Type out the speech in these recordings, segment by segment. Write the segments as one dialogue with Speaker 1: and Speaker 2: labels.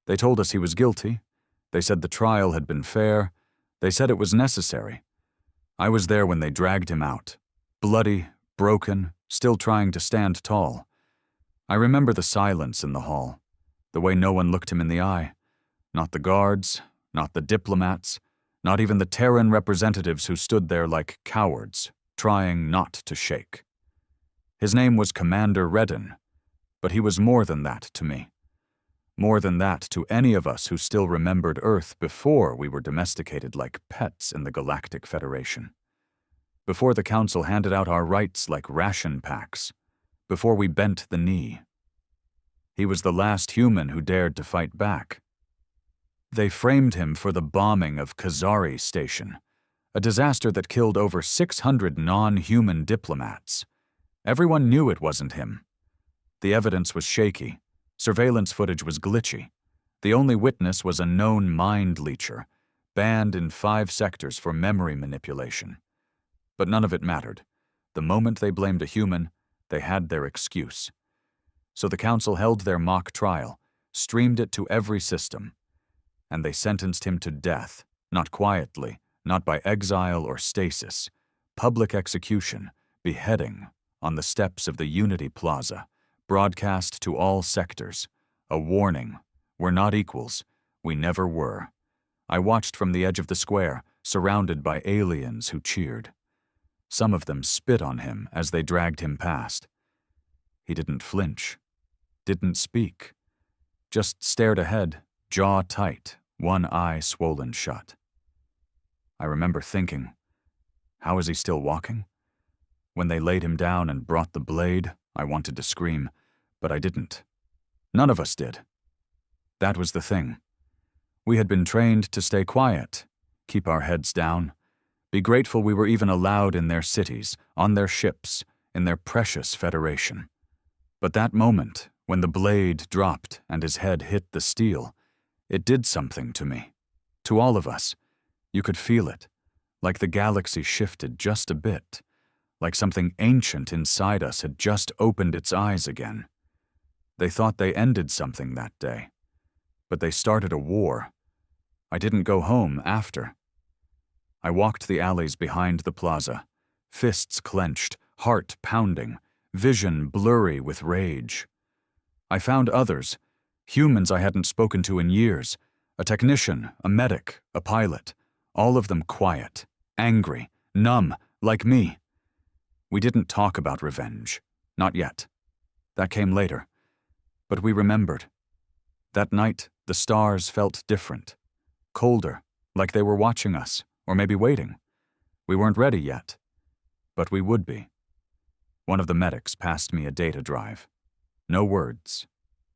Speaker 1: They told us he was guilty. They said the trial had been fair. They said it was necessary. I was there when they dragged him out. Bloody, broken, still trying to stand tall. I remember the silence in the hall, the way no one looked him in the eye. Not the guards, not the diplomats, not even the Terran representatives who stood there like cowards, trying not to shake. His name was Commander Redden, but he was more than that to me. More than that to any of us who still remembered Earth before we were domesticated like pets in the Galactic Federation. Before the Council handed out our rights like ration packs. Before we bent the knee. He was the last human who dared to fight back. They framed him for the bombing of Kazari Station, a disaster that killed over 600 non-human diplomats. Everyone knew it wasn't him. The evidence was shaky. Surveillance footage was glitchy. The only witness was a known mind leecher, banned in 5 sectors for memory manipulation. But none of it mattered. The moment they blamed a human, they had their excuse. So the Council held their mock trial, streamed it to every system, and they sentenced him to death, not quietly, not by exile or stasis, public execution, beheading, on the steps of the Unity Plaza, broadcast to all sectors. A warning, we're not equals, we never were. I watched from the edge of the square, surrounded by aliens who cheered. Some of them spit on him as they dragged him past. He didn't flinch, didn't speak, just stared ahead, jaw tight, one eye swollen shut. I remember thinking, how is he still walking? When they laid him down and brought the blade, I wanted to scream, but I didn't. None of us did. That was the thing. We had been trained to stay quiet, keep our heads down, be grateful we were even allowed in their cities, on their ships, in their precious Federation. But that moment, when the blade dropped and his head hit the steel, it did something to me. To all of us. You could feel it, like the galaxy shifted just a bit, like something ancient inside us had just opened its eyes again. They thought they ended something that day, but they started a war. I didn't go home after. I walked the alleys behind the plaza, fists clenched, heart pounding, vision blurry with rage. I found others, humans I hadn't spoken to in years, a technician, a medic, a pilot, all of them quiet, angry, numb, like me. We didn't talk about revenge, not yet. That came later. But we remembered. That night, the stars felt different, colder, like they were watching us, or maybe waiting. We weren't ready yet, but we would be. One of the medics passed me a data drive. No words,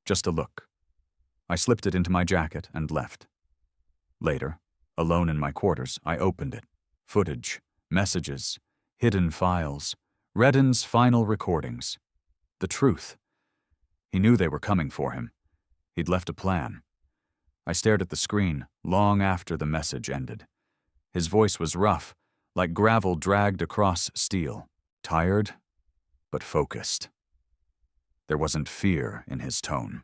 Speaker 1: just a look. I slipped it into my jacket and left. Later, alone in my quarters, I opened it. Footage, messages, hidden files, Redden's final recordings. The truth. He knew they were coming for him. He'd left a plan. I stared at the screen long after the message ended. His voice was rough, like gravel dragged across steel, tired, but focused. There wasn't fear in his tone.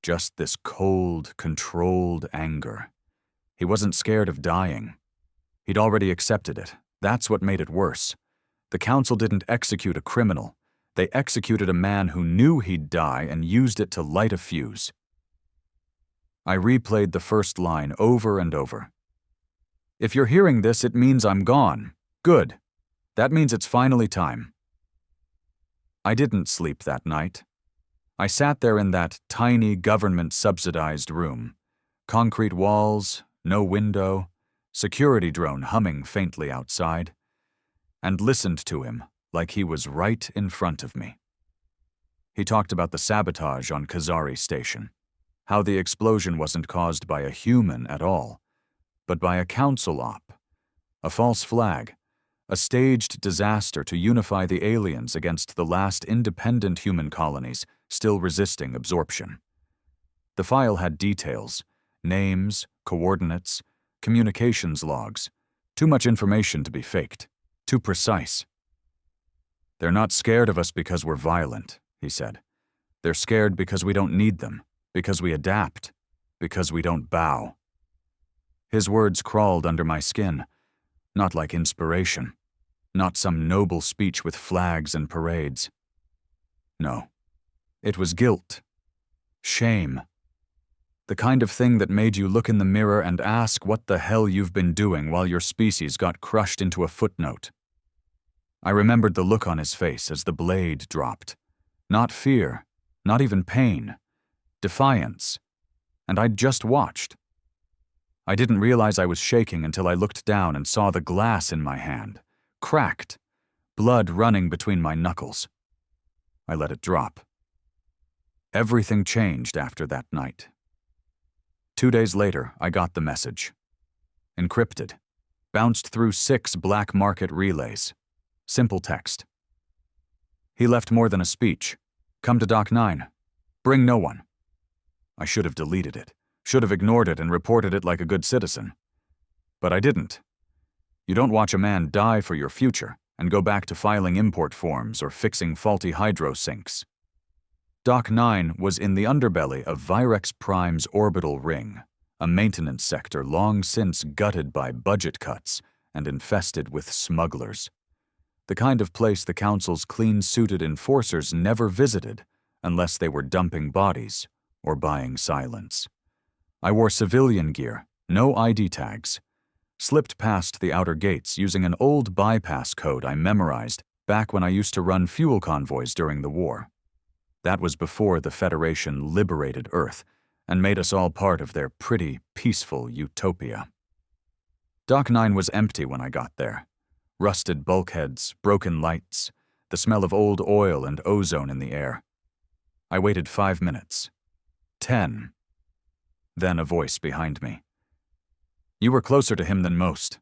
Speaker 1: Just this cold, controlled anger. He wasn't scared of dying. He'd already accepted it. That's what made it worse. The Council didn't execute a criminal. They executed a man who knew he'd die and used it to light a fuse. I replayed the first line over and over. If you're hearing this, it means I'm gone. Good. That means it's finally time. I didn't sleep that night. I sat there in that tiny government-subsidized room. Concrete walls, no window, security drone humming faintly outside, and listened to him like he was right in front of me. He talked about the sabotage on Kazari Station, how the explosion wasn't caused by a human at all, but by a council op, a false flag, a staged disaster to unify the aliens against the last independent human colonies still resisting absorption. The file had details, names, coordinates, communications logs, too much information to be faked, too precise. They're not scared of us because we're violent, he said. They're scared because we don't need them, because we adapt. Because we don't bow. His words crawled under my skin, not like inspiration, not some noble speech with flags and parades. No, it was guilt, shame, the kind of thing that made you look in the mirror and ask what the hell you've been doing while your species got crushed into a footnote. I remembered the look on his face as the blade dropped. Not fear, not even pain, defiance, and I'd just watched. I didn't realize I was shaking until I looked down and saw the glass in my hand, cracked, blood running between my knuckles. I let it drop. Everything changed after that night. 2 days later, I got the message. Encrypted. Bounced through 6 black market relays. Simple text. He left more than a speech. Come to Dock 9. Bring no one. I should have deleted it. Should have ignored it and reported it like a good citizen. But I didn't. You don't watch a man die for your future and go back to filing import forms or fixing faulty hydro sinks. Dock 9 was in the underbelly of Virex Prime's orbital ring, a maintenance sector long since gutted by budget cuts and infested with smugglers. The kind of place the Council's clean-suited enforcers never visited unless they were dumping bodies or buying silence. I wore civilian gear, no ID tags, slipped past the outer gates using an old bypass code I memorized back when I used to run fuel convoys during the war. That was before the Federation liberated Earth and made us all part of their pretty, peaceful utopia. Dock 9 was empty when I got there. Rusted bulkheads, broken lights, the smell of old oil and ozone in the air. I waited 5 minutes. 10. Then a voice behind me. You were closer to him than most.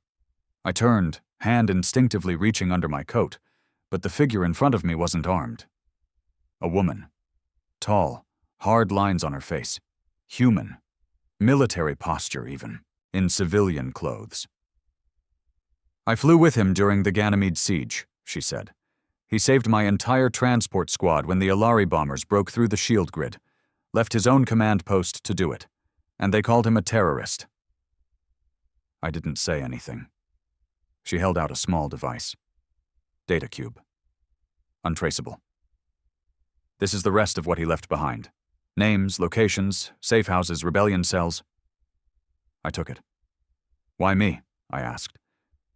Speaker 1: I turned, hand instinctively reaching under my coat, but the figure in front of me wasn't armed. A woman. Tall, hard lines on her face. Human. Military posture, even. In civilian clothes. I flew with him during the Ganymede siege, she said. He saved my entire transport squad when the Alari bombers broke through the shield grid. Left his own command post to do it. And they called him a terrorist. I didn't say anything. She held out a small device. Data cube. Untraceable. This is the rest of what he left behind. Names, locations, safe houses, rebellion cells. I took it. Why me? I asked.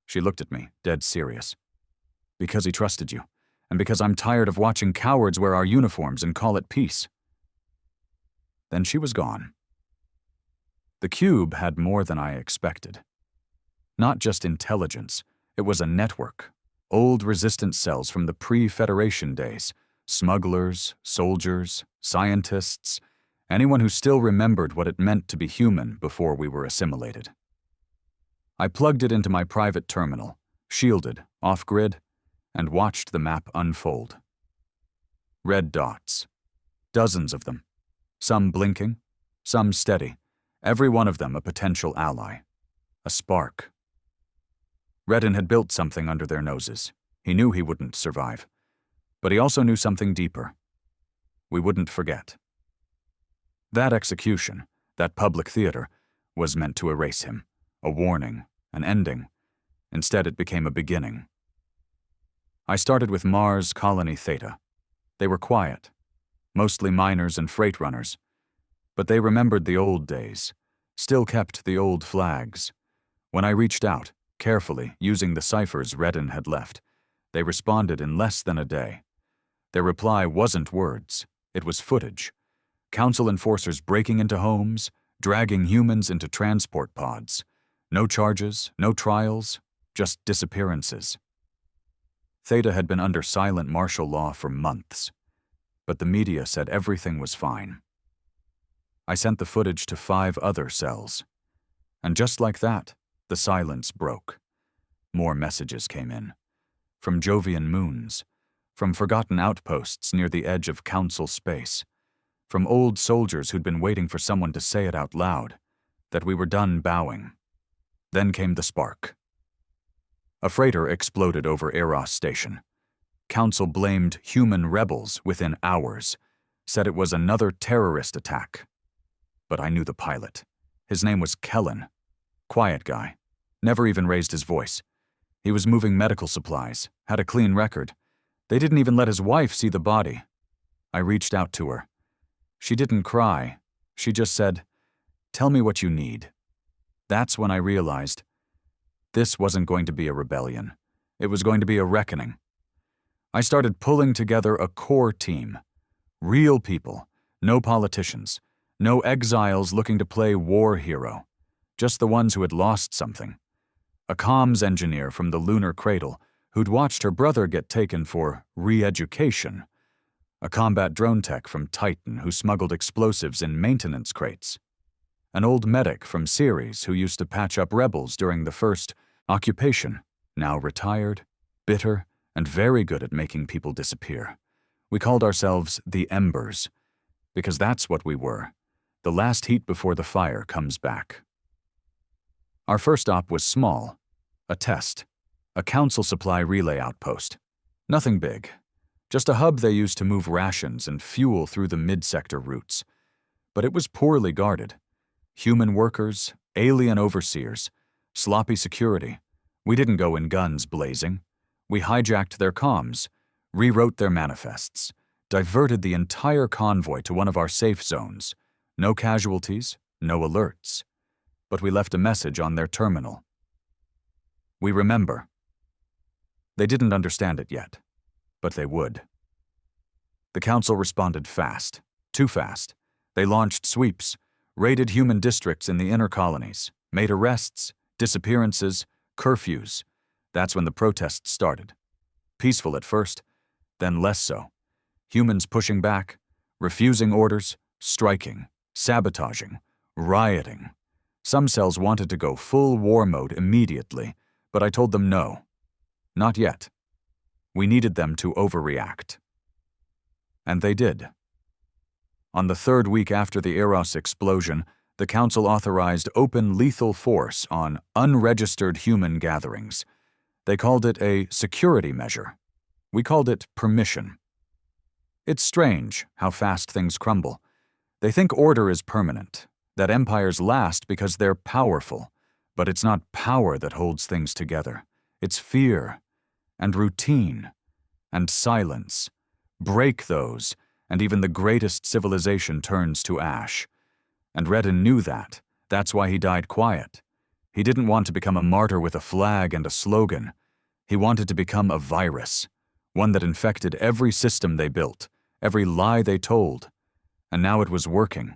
Speaker 1: She looked at me, dead serious. Because he trusted you, and because I'm tired of watching cowards wear our uniforms and call it peace. Then she was gone. The cube had more than I expected. Not just intelligence, it was a network. Old resistance cells from the pre-Federation days. Smugglers, soldiers, scientists, anyone who still remembered what it meant to be human before we were assimilated. I plugged it into my private terminal, shielded, off-grid, and watched the map unfold. Red dots. Dozens of them. Some blinking, some steady, every one of them a potential ally. A spark. Redden had built something under their noses. He knew he wouldn't survive. But he also knew something deeper. We wouldn't forget. That execution, that public theater, was meant to erase him. A warning, an ending. Instead, it became a beginning. I started with Mars Colony Theta. They were quiet, mostly miners and freight runners. But they remembered the old days, still kept the old flags. When I reached out, carefully, using the ciphers Redden had left, they responded in less than a day. Their reply wasn't words, it was footage. Council enforcers breaking into homes, dragging humans into transport pods. No charges, no trials, just disappearances. Theta had been under silent martial law for months, but the media said everything was fine. I sent the footage to 5 other cells. And just like that, the silence broke. More messages came in. From Jovian moons. From forgotten outposts near the edge of Council space. From old soldiers who'd been waiting for someone to say it out loud, that we were done bowing. Then came the spark. A freighter exploded over Eros Station. Council blamed human rebels within hours, said it was another terrorist attack. But I knew the pilot. His name was Kellen. Quiet guy. Never even raised his voice. He was moving medical supplies, had a clean record. They didn't even let his wife see the body. I reached out to her. She didn't cry. She just said, "Tell me what you need." That's when I realized this wasn't going to be a rebellion. It was going to be a reckoning. I started pulling together a core team. Real people, no politicians, no exiles looking to play war hero, just the ones who had lost something. A comms engineer from the lunar cradle who'd watched her brother get taken for re-education. A combat drone tech from Titan who smuggled explosives in maintenance crates. An old medic from Ceres who used to patch up rebels during the first occupation, now retired, bitter, and very good at making people disappear. We called ourselves the Embers, because that's what we were. The last heat before the fire comes back. Our first op was small. A test. A council supply relay outpost. Nothing big. Just a hub they used to move rations and fuel through the mid-sector routes. But it was poorly guarded. Human workers, alien overseers, sloppy security. We didn't go in guns blazing. We hijacked their comms, rewrote their manifests, diverted the entire convoy to one of our safe zones. No casualties, no alerts. But we left a message on their terminal. We remember. They didn't understand it yet, but they would. The council responded fast, too fast. They launched sweeps, raided human districts in the inner colonies, made arrests, disappearances, curfews. That's when the protests started. Peaceful at first, then less so. Humans pushing back, refusing orders, striking, sabotaging, rioting. Some cells wanted to go full war mode immediately, but I told them no. Not yet. We needed them to overreact. And they did. On the third week after the Eros explosion, the Council authorized open lethal force on unregistered human gatherings. They called it a security measure. We called it permission. It's strange how fast things crumble. They think order is permanent, that empires last because they're powerful. But it's not power that holds things together. It's fear, and routine, and silence. Break those, and even the greatest civilization turns to ash. And Reddin knew that. That's why he died quiet. He didn't want to become a martyr with a flag and a slogan. He wanted to become a virus, one that infected every system they built, every lie they told. And now it was working.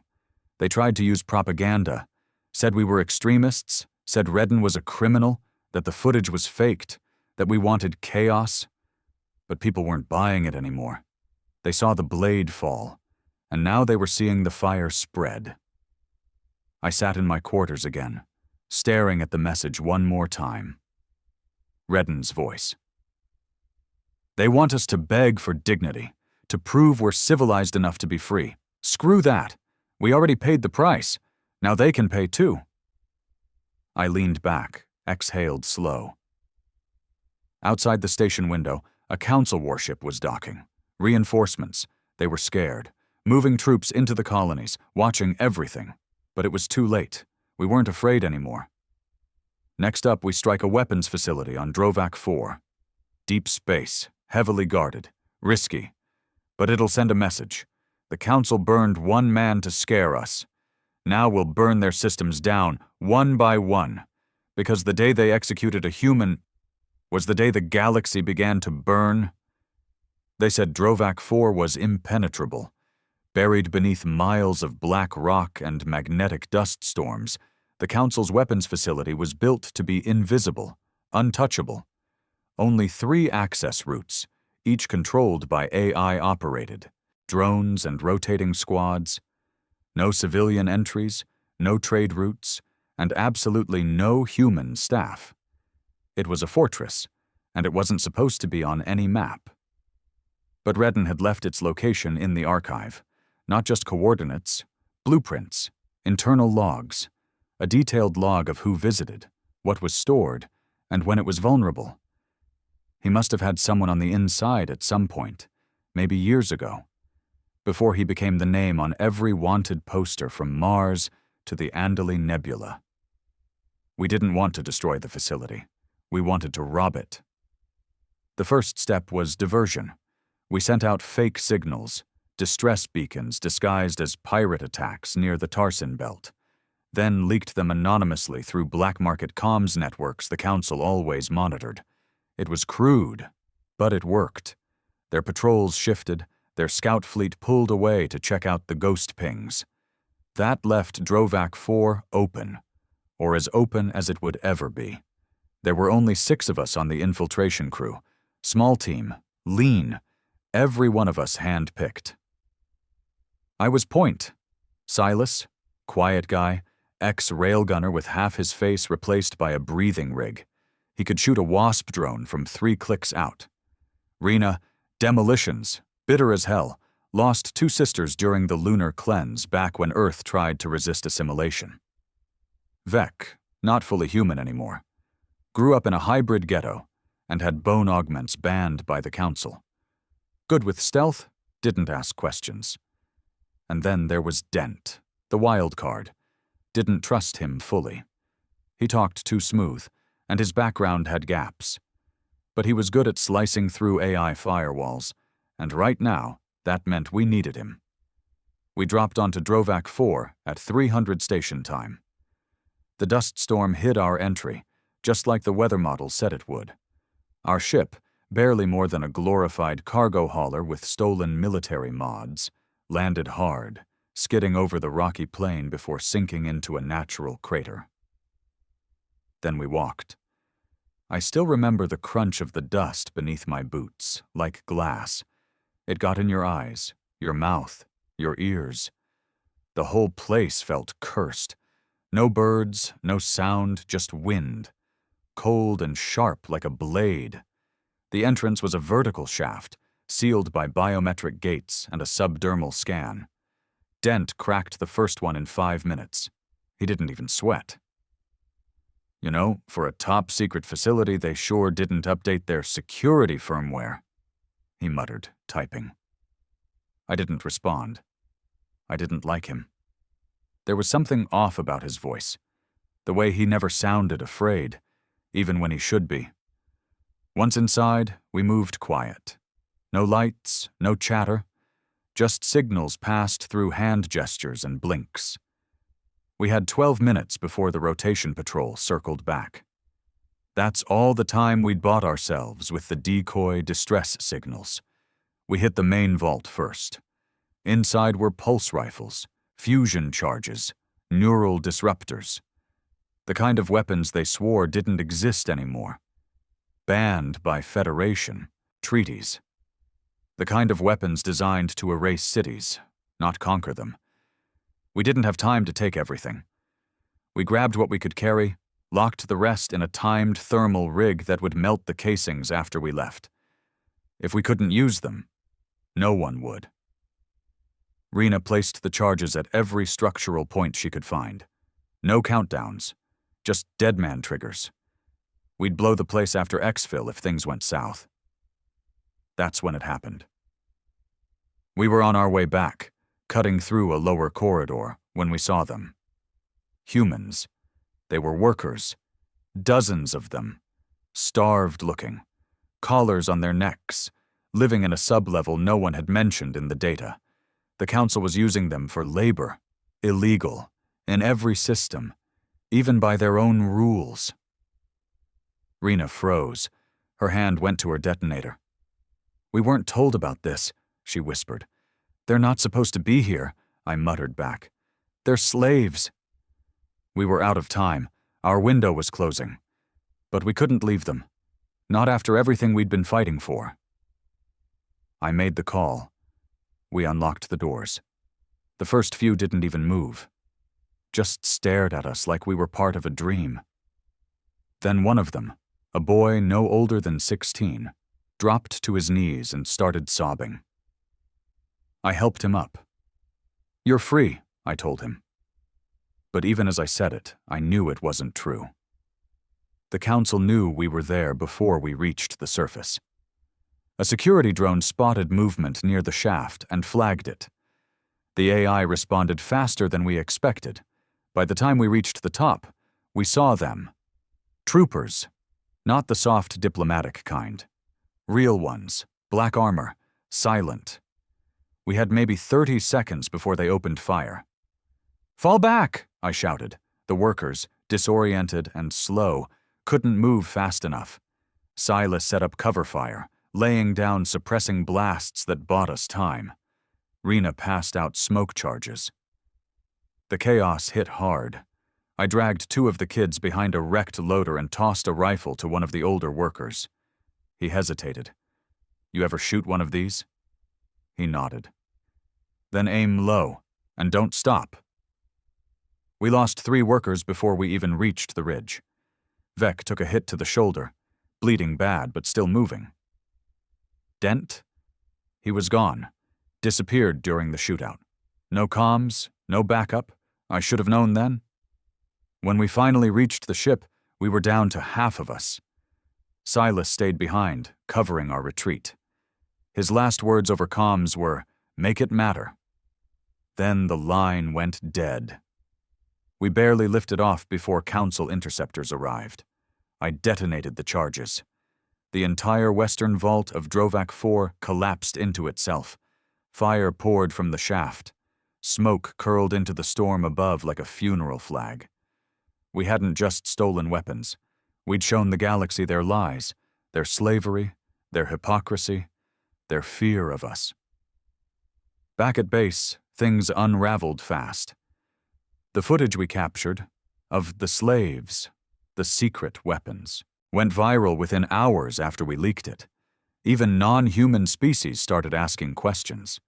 Speaker 1: They tried to use propaganda, said we were extremists, said Reddin was a criminal, that the footage was faked, that we wanted chaos. But people weren't buying it anymore. They saw the blade fall, and now they were seeing the fire spread. I sat in my quarters again, staring at the message one more time. Reddin's voice. They want us to beg for dignity, to prove we're civilized enough to be free. Screw that. We already paid the price. Now they can pay too. I leaned back, exhaled slow. Outside the station window, a council warship was docking. Reinforcements. They were scared. Moving troops into the colonies, watching everything. But it was too late. We weren't afraid anymore. Next up, we strike a weapons facility on Drovak 4. Deep space, heavily guarded, risky. But it'll send a message. The council burned one man to scare us. Now we'll burn their systems down, one by one. Because the day they executed a human was the day the galaxy began to burn. They said Drovak 4 was impenetrable. Buried beneath miles of black rock and magnetic dust storms, the Council's weapons facility was built to be invisible, untouchable. Only 3 access routes, each controlled by AI-operated, drones and rotating squads. No civilian entries, no trade routes, and absolutely no human staff. It was a fortress, and it wasn't supposed to be on any map. But Reddin had left its location in the archive. Not just coordinates, blueprints, internal logs, a detailed log of who visited, what was stored, and when it was vulnerable. He must have had someone on the inside at some point, maybe years ago. before he became the name on every wanted poster from Mars to the Andali Nebula. We didn't want to destroy the facility. We wanted to rob it. The first step was diversion. We sent out fake signals, distress beacons disguised as pirate attacks near the Tarsin Belt, then leaked them anonymously through black market comms networks the Council always monitored. It was crude, but it worked. Their patrols shifted, their scout fleet pulled away to check out the ghost pings. That left Drovac 4 open, or as open as it would ever be. There were only 6 of us on the infiltration crew. Small team, lean, every one of us hand-picked. I was Point. Silas, quiet guy, ex-railgunner with half his face replaced by a breathing rig. He could shoot a wasp drone from 3 clicks out. Rena, demolitions, bitter as hell, lost 2 sisters during the lunar cleanse back when Earth tried to resist assimilation. Vec, not fully human anymore. Grew up in a hybrid ghetto and had bone augments banned by the Council. Good with stealth, didn't ask questions. And then there was Dent, the wild card. Didn't trust him fully. He talked too smooth, and his background had gaps. But he was good at slicing through AI firewalls, and right now, that meant we needed him. We dropped onto Drovac 4 at 300 station time. The dust storm hid our entry, just like the weather model said it would. Our ship, barely more than a glorified cargo hauler with stolen military mods, landed hard, skidding over the rocky plain before sinking into a natural crater. Then we walked. I still remember the crunch of the dust beneath my boots, like glass. It got in your eyes, your mouth, your ears. The whole place felt cursed. No birds, no sound, just wind. Cold and sharp like a blade. The entrance was a vertical shaft, sealed by biometric gates and a subdermal scan. Dent cracked the first one in 5 minutes. He didn't even sweat. You know, for a top-secret facility, they sure didn't update their security firmware, he muttered, typing. I didn't respond. I didn't like him. There was something off about his voice, the way he never sounded afraid, even when he should be. Once inside, we moved quiet. No lights, no chatter, just signals passed through hand gestures and blinks. We had 12 minutes before the rotation patrol circled back. That's all the time we'd bought ourselves with the decoy distress signals. We hit the main vault first. Inside were pulse rifles, fusion charges, neural disruptors. The kind of weapons they swore didn't exist anymore. Banned by Federation, treaties. The kind of weapons designed to erase cities, not conquer them. We didn't have time to take everything. We grabbed what we could carry, locked the rest in a timed thermal rig that would melt the casings after we left. If we couldn't use them, no one would. Rena placed the charges at every structural point she could find. No countdowns, just deadman triggers. We'd blow the place after exfil if things went south. That's when it happened. We were on our way back, cutting through a lower corridor, when we saw them. Humans. They were workers. Dozens of them. Starved-looking. Collars on their necks. Living in a sub-level no one had mentioned in the data. The Council was using them for labor. Illegal. In every system. Even by their own rules. Rena froze. Her hand went to her detonator. We weren't told about this, she whispered. They're not supposed to be here, I muttered back. They're slaves. We were out of time. Our window was closing. But we couldn't leave them. Not after everything we'd been fighting for. I made the call. We unlocked the doors. The first few didn't even move. Just stared at us like we were part of a dream. Then one of them, a boy no older than 16, dropped to his knees and started sobbing. I helped him up. You're free, I told him. But even as I said it, I knew it wasn't true. The Council knew we were there before we reached the surface. A security drone spotted movement near the shaft and flagged it. The AI responded faster than we expected. By the time we reached the top, we saw them. Troopers. Not the soft diplomatic kind. Real ones. Black armor. Silent. We had maybe 30 seconds before they opened fire. "Fall back!" I shouted. The workers, disoriented and slow, couldn't move fast enough. Silas set up cover fire, laying down suppressing blasts that bought us time. Rena passed out smoke charges. The chaos hit hard. I dragged 2 of the kids behind a wrecked loader and tossed a rifle to one of the older workers. He hesitated. "You ever shoot one of these?" He nodded. "Then aim low, and don't stop." We lost 3 workers before we even reached the ridge. Vec took a hit to the shoulder, bleeding bad but still moving. Dent? He was gone, disappeared during the shootout. No comms, no backup. I should have known then. When we finally reached the ship, we were down to half of us. Silas stayed behind, covering our retreat. His last words over comms were, "Make it matter." Then the line went dead. We barely lifted off before Council interceptors arrived. I detonated the charges. The entire western vault of Drovac 4 collapsed into itself. Fire poured from the shaft. Smoke curled into the storm above like a funeral flag. We hadn't just stolen weapons. We'd shown the galaxy their lies, their slavery, their hypocrisy, their fear of us. Back at base, things unraveled fast. The footage we captured, of the slaves, the secret weapons, went viral within hours after we leaked it. Even non-human species started asking questions.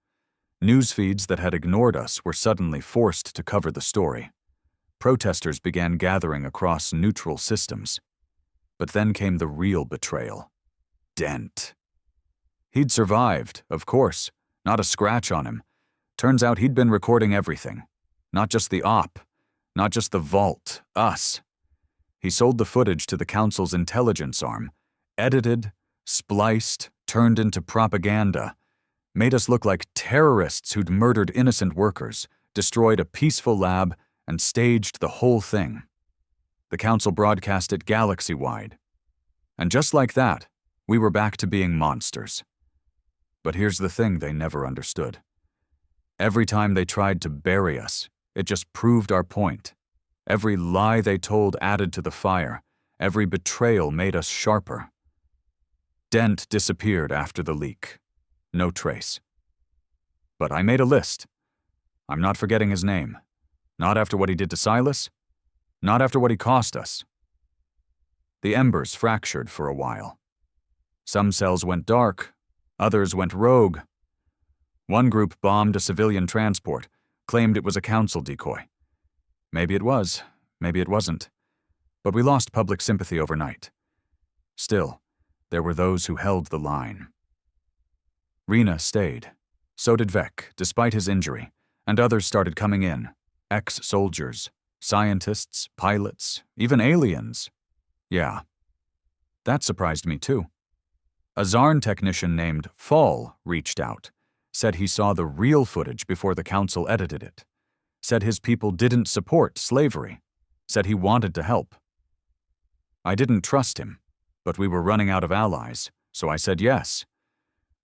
Speaker 1: News feeds that had ignored us were suddenly forced to cover the story. Protesters began gathering across neutral systems. But then came the real betrayal. Dent. He'd survived, of course, not a scratch on him. Turns out he'd been recording everything. Not just the op, not just the vault, us. He sold the footage to the Council's intelligence arm, edited, spliced, turned into propaganda, made us look like terrorists who'd murdered innocent workers, destroyed a peaceful lab, and staged the whole thing. The Council broadcast it galaxy-wide. And just like that, we were back to being monsters. But here's the thing they never understood. Every time they tried to bury us, it just proved our point. Every lie they told added to the fire. Every betrayal made us sharper. Dent disappeared after the leak. No trace. But I made a list. I'm not forgetting his name. Not after what he did to Silas. Not after what he cost us. The embers fractured for a while. Some cells went dark. Others went rogue. One group bombed a civilian transport, claimed it was a Council decoy. Maybe it was, maybe it wasn't. But we lost public sympathy overnight. Still, there were those who held the line. Rena stayed. So did Vec, despite his injury, and others started coming in. Ex-soldiers, scientists, pilots, even aliens. Yeah. That surprised me too. A Zarn technician named Fall reached out, said he saw the real footage before the Council edited it, said his people didn't support slavery, said he wanted to help. I didn't trust him, but we were running out of allies, so I said yes.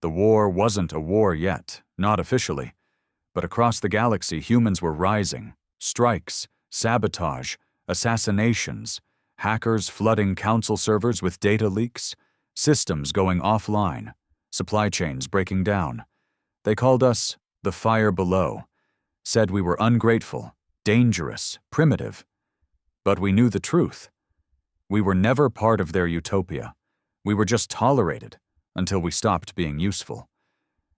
Speaker 1: The war wasn't a war yet, not officially, but across the galaxy humans were rising. Strikes, sabotage, assassinations, hackers flooding Council servers with data leaks, systems going offline, supply chains breaking down. They called us the fire below, said we were ungrateful, dangerous, primitive. But we knew the truth. We were never part of their utopia. We were just tolerated until we stopped being useful.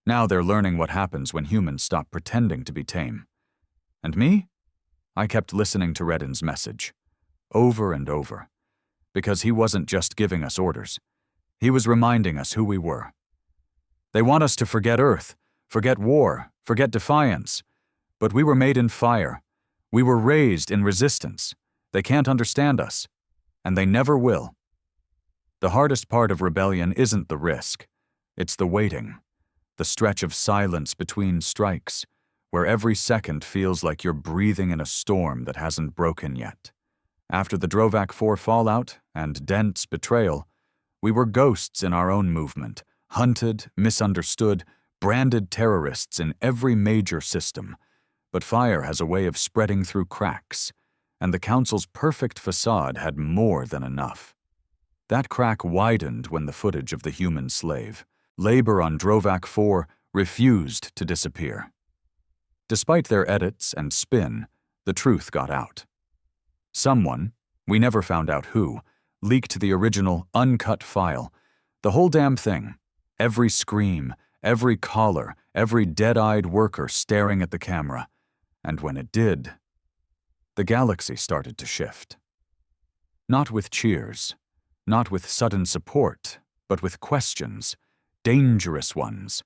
Speaker 1: Now they're learning what happens when humans stop pretending to be tame. And me? I kept listening to Reddin's message, over and over, because he wasn't just giving us orders. He was reminding us who we were. They want us to forget Earth, forget war, forget defiance. But we were made in fire. We were raised in resistance. They can't understand us, and they never will. The hardest part of rebellion isn't the risk. It's the waiting, the stretch of silence between strikes, where every second feels like you're breathing in a storm that hasn't broken yet. After the Drovak 4 fallout and Dent's betrayal, we were ghosts in our own movement, hunted, misunderstood, branded terrorists in every major system. But fire has a way of spreading through cracks, and the Council's perfect facade had more than enough. That crack widened when the footage of the human slave, labor on Drovak 4, refused to disappear. Despite their edits and spin, the truth got out. Someone, we never found out who, leaked the original, uncut file. The whole damn thing. Every scream, every caller, every dead-eyed worker staring at the camera. And when it did, the galaxy started to shift. Not with cheers, not with sudden support, but with questions, dangerous ones.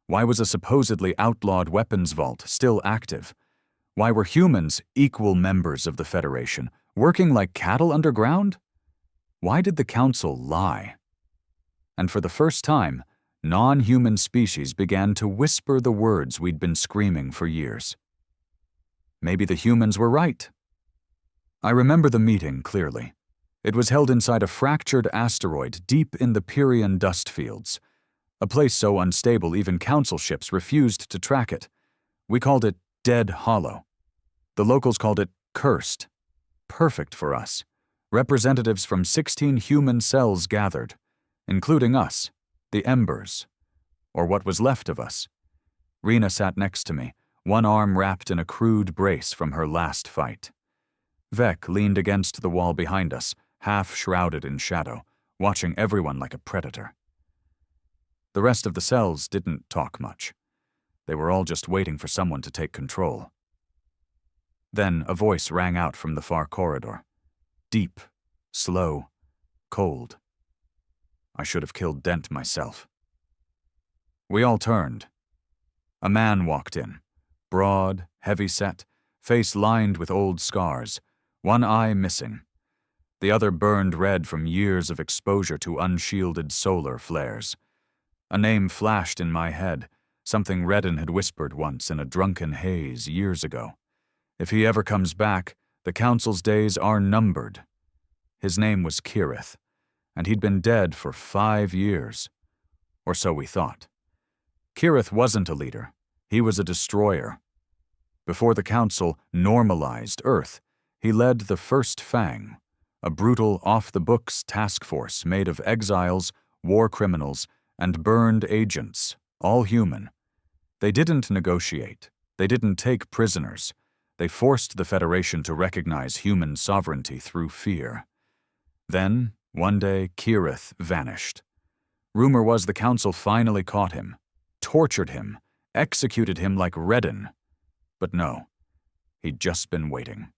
Speaker 1: Why was a supposedly outlawed weapons vault still active? Why were humans equal members of the Federation, working like cattle underground? Why did the Council lie? And for the first time, non-human species began to whisper the words we'd been screaming for years. Maybe the humans were right. I remember the meeting clearly. It was held inside a fractured asteroid deep in the Pyrean dust fields, a place so unstable even council ships refused to track it. We called it Dead Hollow. The locals called it Cursed. Perfect for us. Representatives from 16 human cells gathered, including us, the Embers, or what was left of us. Rena sat next to me, one arm wrapped in a crude brace from her last fight. Vec leaned against the wall behind us, half shrouded in shadow, watching everyone like a predator. The rest of the cells didn't talk much. They were all just waiting for someone to take control. Then a voice rang out from the far corridor. Deep, slow, cold. I should have killed Dent myself. We all turned. A man walked in, broad, heavy-set, face lined with old scars, one eye missing. The other burned red from years of exposure to unshielded solar flares. A name flashed in my head, something Redden had whispered once in a drunken haze years ago. If he ever comes back, the Council's days are numbered. His name was Kirith, and he'd been dead for 5 years. Or so we thought. Kirith wasn't a leader. He was a destroyer. Before the Council normalized Earth, he led the First Fang, a brutal, off-the-books task force made of exiles, war criminals, and burned agents, all human. They didn't negotiate. They didn't take prisoners. They forced the Federation to recognize human sovereignty through fear. Then, one day, Kirith vanished. Rumor was the Council finally caught him, tortured him, executed him like Redden. But no, he'd just been waiting.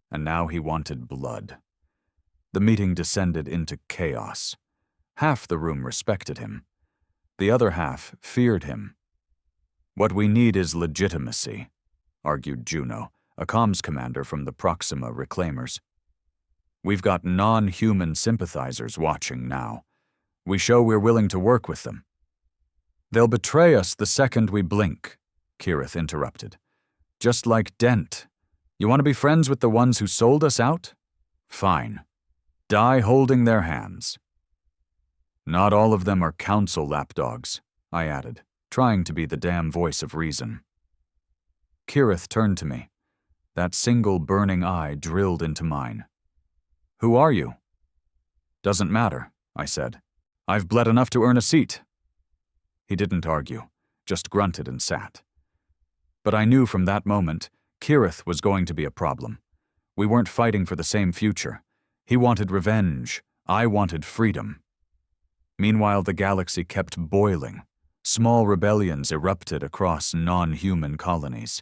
Speaker 1: And now he wanted blood. The meeting descended into chaos. Half the room respected him. The other half feared him. What we need is legitimacy, argued Juno, a comms commander from the Proxima Reclaimers. We've got non-human sympathizers watching now. We show we're willing to work with them. They'll betray us the second we blink, Kirith interrupted. Just like Dent. You want to be friends with the ones who sold us out? Fine. Die holding their hands. Not all of them are Council lapdogs, I added, trying to be the damn voice of reason. Kirith turned to me. That single burning eye drilled into mine. Who are you? Doesn't matter, I said. I've bled enough to earn a seat. He didn't argue, just grunted and sat. But I knew from that moment, Kirith was going to be a problem. We weren't fighting for the same future. He wanted revenge. I wanted freedom. Meanwhile, the galaxy kept boiling. Small rebellions erupted across non-human colonies.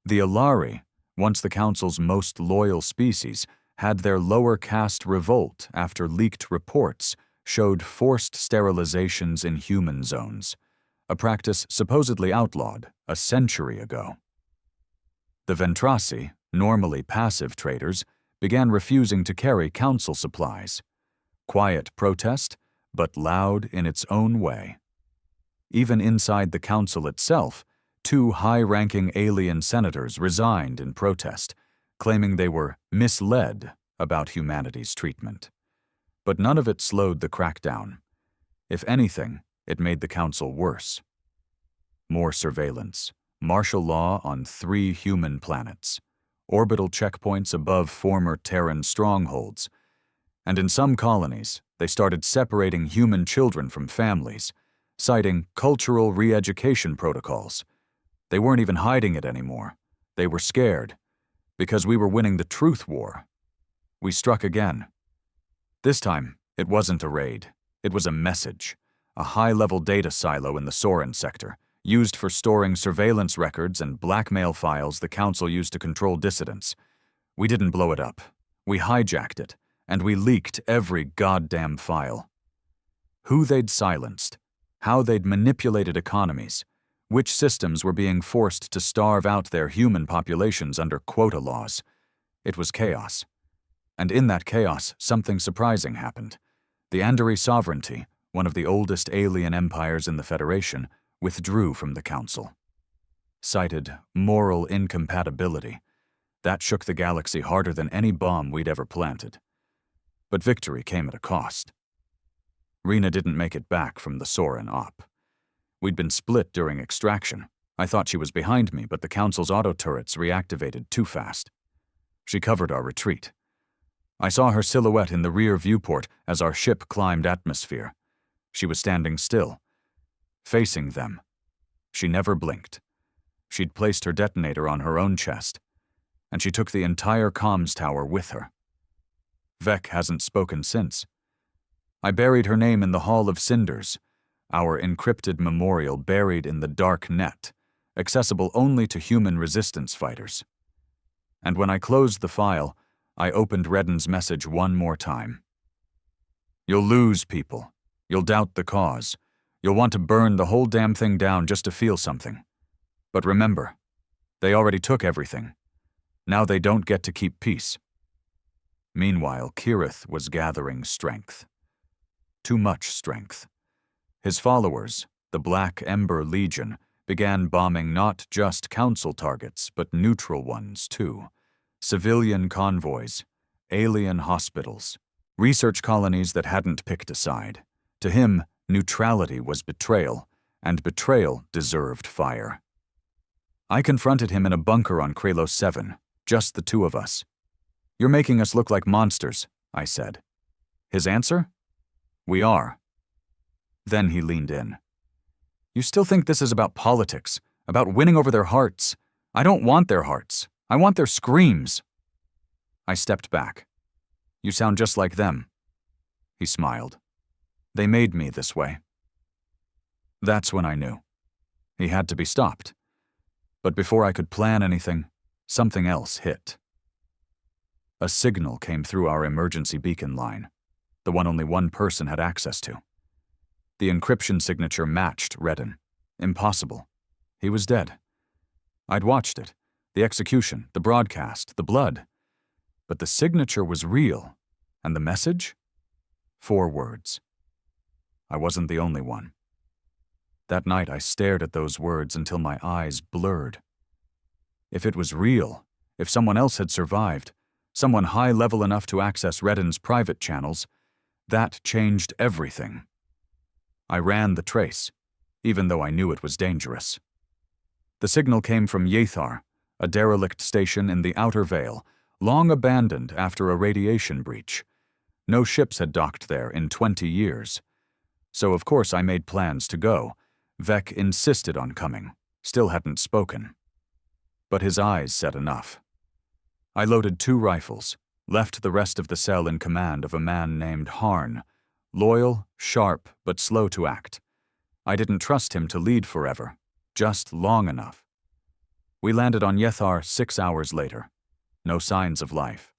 Speaker 1: The Alari, once the Council's most loyal species, had their lower caste revolt after leaked reports showed forced sterilizations in human zones, a practice supposedly outlawed a century ago. The Ventrasi, normally passive traders, began refusing to carry Council supplies. Quiet protest, but loud in its own way. Even inside the Council itself, 2 high-ranking alien senators resigned in protest, claiming they were misled about humanity's treatment. But none of it slowed the crackdown. If anything, it made the council worse. More surveillance, martial law on 3 human planets, orbital checkpoints above former Terran strongholds, and in some colonies, they started separating human children from families, citing cultural re-education protocols. They weren't even hiding it anymore. They were scared, because we were winning the truth war. We struck again. This time, it wasn't a raid. It was a message, a high-level data silo in the Soren sector, used for storing surveillance records and blackmail files the Council used to control dissidents. We didn't blow it up. We hijacked it, and we leaked every goddamn file. Who they'd silenced, how they'd manipulated economies, which systems were being forced to starve out their human populations under quota laws. It was chaos. And in that chaos, something surprising happened. The Andori sovereignty, one of the oldest alien empires in the Federation, withdrew from the Council. Cited moral incompatibility. That shook the galaxy harder than any bomb we'd ever planted. But victory came at a cost. Rena didn't make it back from the Soren op. We'd been split during extraction. I thought she was behind me, but the Council's auto-turrets reactivated too fast. She covered our retreat. I saw her silhouette in the rear viewport as our ship climbed atmosphere. She was standing still, facing them. She never blinked. She'd placed her detonator on her own chest, and she took the entire comms tower with her. Vec hasn't spoken since. I buried her name in the Hall of Cinders, our encrypted memorial buried in the dark net, accessible only to human resistance fighters. And when I closed the file, I opened Redden's message one more time. You'll lose people. You'll doubt the cause. You'll want to burn the whole damn thing down just to feel something. But remember, they already took everything. Now they don't get to keep peace. Meanwhile, Kirith was gathering strength. Too much strength. His followers, the Black Ember Legion, began bombing not just Council targets, but neutral ones too. Civilian convoys, alien hospitals, research colonies that hadn't picked a side. To him, neutrality was betrayal, and betrayal deserved fire. I confronted him in a bunker on Kralos 7, just the 2 of us. You're making us look like monsters, I said. His answer? We are. Then he leaned in. You still think this is about politics, about winning over their hearts? I don't want their hearts. I want their screams. I stepped back. You sound just like them. He smiled. They made me this way. That's when I knew. He had to be stopped. But before I could plan anything, something else hit. A signal came through our emergency beacon line, the one only one person had access to. The encryption signature matched Redden. Impossible. He was dead. I'd watched it, the execution, the broadcast, the blood. But the signature was real, and the message? 4 words. I wasn't the only one. That night I stared at those words until my eyes blurred. If it was real, if someone else had survived, someone high-level enough to access Redden's private channels, that changed everything. I ran the trace, even though I knew it was dangerous. The signal came from Yathar, a derelict station in the Outer Veil, long abandoned after a radiation breach. No ships had docked there in 20 years. So of course I made plans to go. Vec insisted on coming, still hadn't spoken. But his eyes said enough. I loaded 2 rifles, left the rest of the cell in command of a man named Harn, loyal, sharp, but slow to act. I didn't trust him to lead forever, just long enough. We landed on Yathar 6 hours later. No signs of life.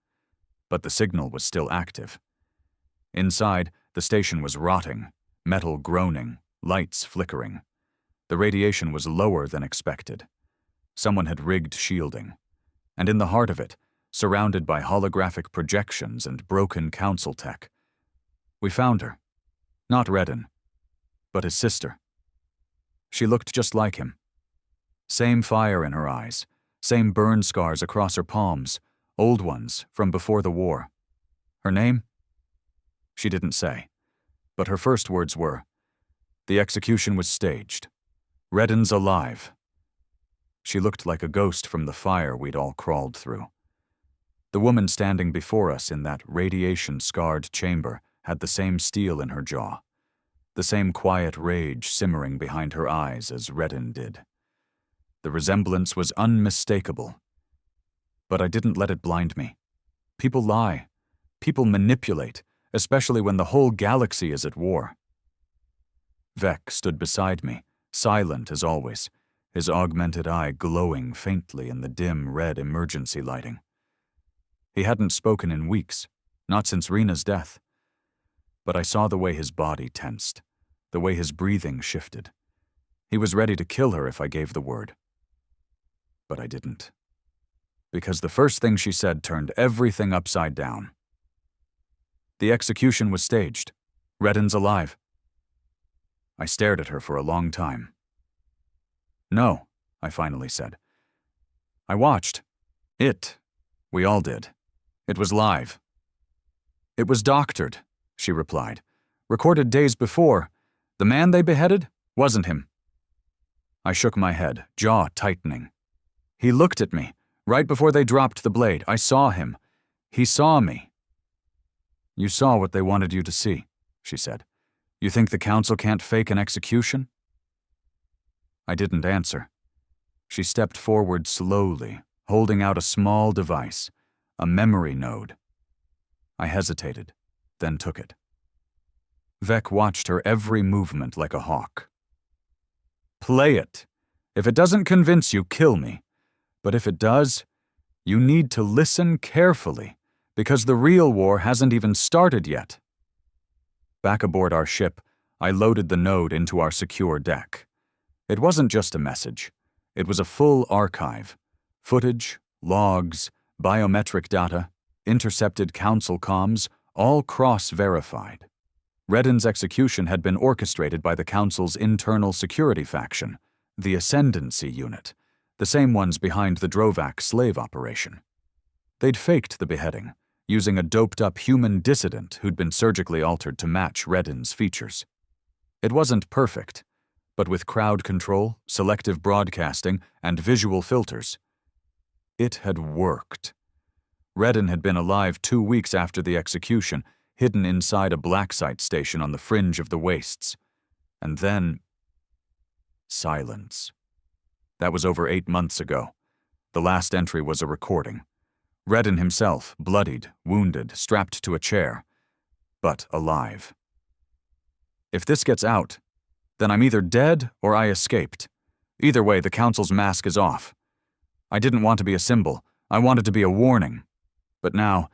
Speaker 1: But the signal was still active. Inside, the station was rotting, metal groaning, lights flickering. The radiation was lower than expected. Someone had rigged shielding. And in the heart of it, surrounded by holographic projections and broken council tech, we found her. Not Redden, but his sister. She looked just like him. Same fire in her eyes, same burn scars across her palms, old ones from before the war. Her name? She didn't say, but her first words were, "The execution was staged. Reddin's alive." She looked like a ghost from the fire we'd all crawled through. The woman standing before us in that radiation-scarred chamber had the same steel in her jaw, the same quiet rage simmering behind her eyes as Reddin did. The resemblance was unmistakable. But I didn't let it blind me. People lie. People manipulate, especially when the whole galaxy is at war. Vec stood beside me, silent as always, his augmented eye glowing faintly in the dim red emergency lighting. He hadn't spoken in weeks, not since Rena's death. But I saw the way his body tensed, the way his breathing shifted. He was ready to kill her if I gave the word. But I didn't. Because the first thing she said turned everything upside down. "The execution was staged. Reddin's alive." I stared at her for a long time. "No," I finally said. "I watched. We all did. It was live." "It was doctored," she replied. "Recorded days before. The man they beheaded wasn't him." I shook my head, jaw tightening. "He looked at me. Right before they dropped the blade, I saw him. He saw me." "You saw what they wanted you to see," she said. "You think the council can't fake an execution?" I didn't answer. She stepped forward slowly, holding out a small device, a memory node. I hesitated, then took it. Vec watched her every movement like a hawk. "Play it. If it doesn't convince you, kill me. But if it does, you need to listen carefully, because the real war hasn't even started yet." Back aboard our ship, I loaded the node into our secure deck. It wasn't just a message. It was a full archive. Footage, logs, biometric data, intercepted council comms, all cross-verified. Reddin's execution had been orchestrated by the council's internal security faction, the Ascendancy Unit, the same ones behind the Drovac slave operation. They'd faked the beheading, using a doped-up human dissident who'd been surgically altered to match Reddin's features. It wasn't perfect, but with crowd control, selective broadcasting, and visual filters, it had worked. Reddin had been alive 2 weeks after the execution, hidden inside a blacksite station on the fringe of the wastes. And then... silence. That was over 8 months ago. The last entry was a recording. Reddin himself, bloodied, wounded, strapped to a chair, but alive. If this gets out, then I'm either dead or I escaped. Either way, the council's mask is off. I didn't want to be a symbol. I wanted to be a warning. But now,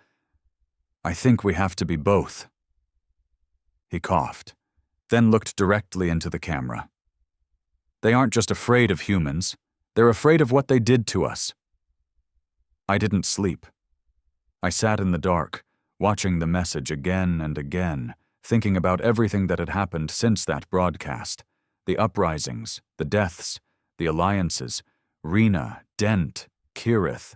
Speaker 1: I think we have to be both. He coughed, then looked directly into the camera. They aren't just afraid of humans. They're afraid of what they did to us. I didn't sleep. I sat in the dark, watching the message again and again, thinking about everything that had happened since that broadcast. The uprisings, the deaths, the alliances, Rena, Dent, Kirith.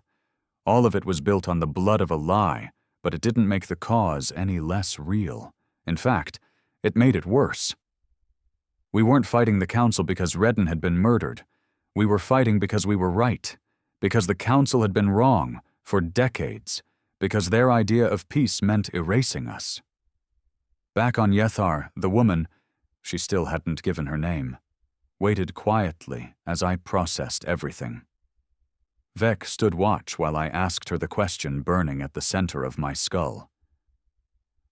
Speaker 1: All of it was built on the blood of a lie, but it didn't make the cause any less real. In fact, it made it worse. We weren't fighting the council because Reddin had been murdered. We were fighting because we were right, because the council had been wrong for decades, because their idea of peace meant erasing us. Back on Yethar, the woman, she still hadn't given her name, waited quietly as I processed everything. Vec stood watch while I asked her the question burning at the center of my skull.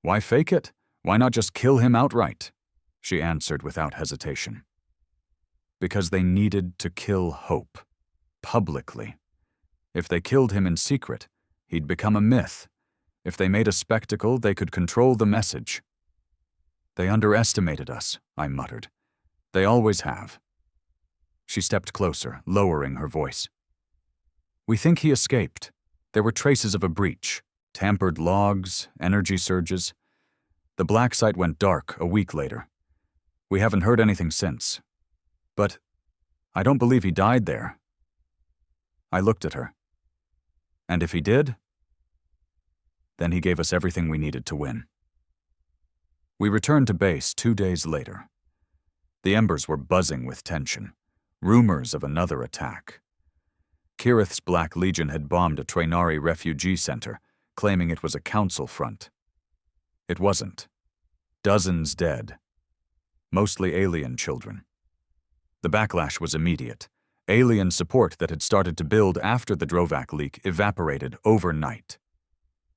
Speaker 1: "Why fake it? Why not just kill him outright?" she answered without hesitation. Because they needed to kill Hope, publicly. If they killed him in secret, he'd become a myth. If they made a spectacle, they could control the message. "They underestimated us," I muttered. "They always have." She stepped closer, lowering her voice. "We think he escaped. There were traces of a breach, tampered logs, energy surges. The black site went dark a week later. We haven't heard anything since. But I don't believe he died there. I looked at her. And if he did? Then he gave us everything we needed to win. We returned to base 2 days later. The embers were buzzing with tension, rumors of another attack. Kirith's Black Legion had bombed a Trainari refugee center, claiming it was a council front. It wasn't. Dozens dead. Mostly alien children. The backlash was immediate. Alien support that had started to build after the Drovak leak evaporated overnight.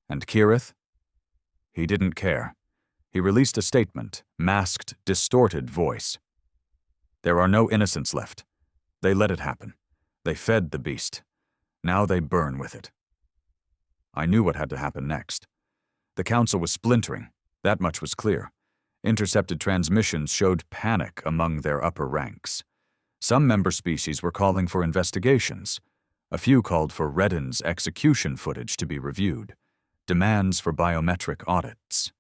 Speaker 1: And Kirith? He didn't care. He released a statement, masked, distorted voice. There are no innocents left. They let it happen. They fed the beast. Now they burn with it. I knew what had to happen next. The council was splintering. That much was clear. Intercepted transmissions showed panic among their upper ranks. Some member species were calling for investigations. A few called for Reddit's execution footage to be reviewed. Demands for biometric audits.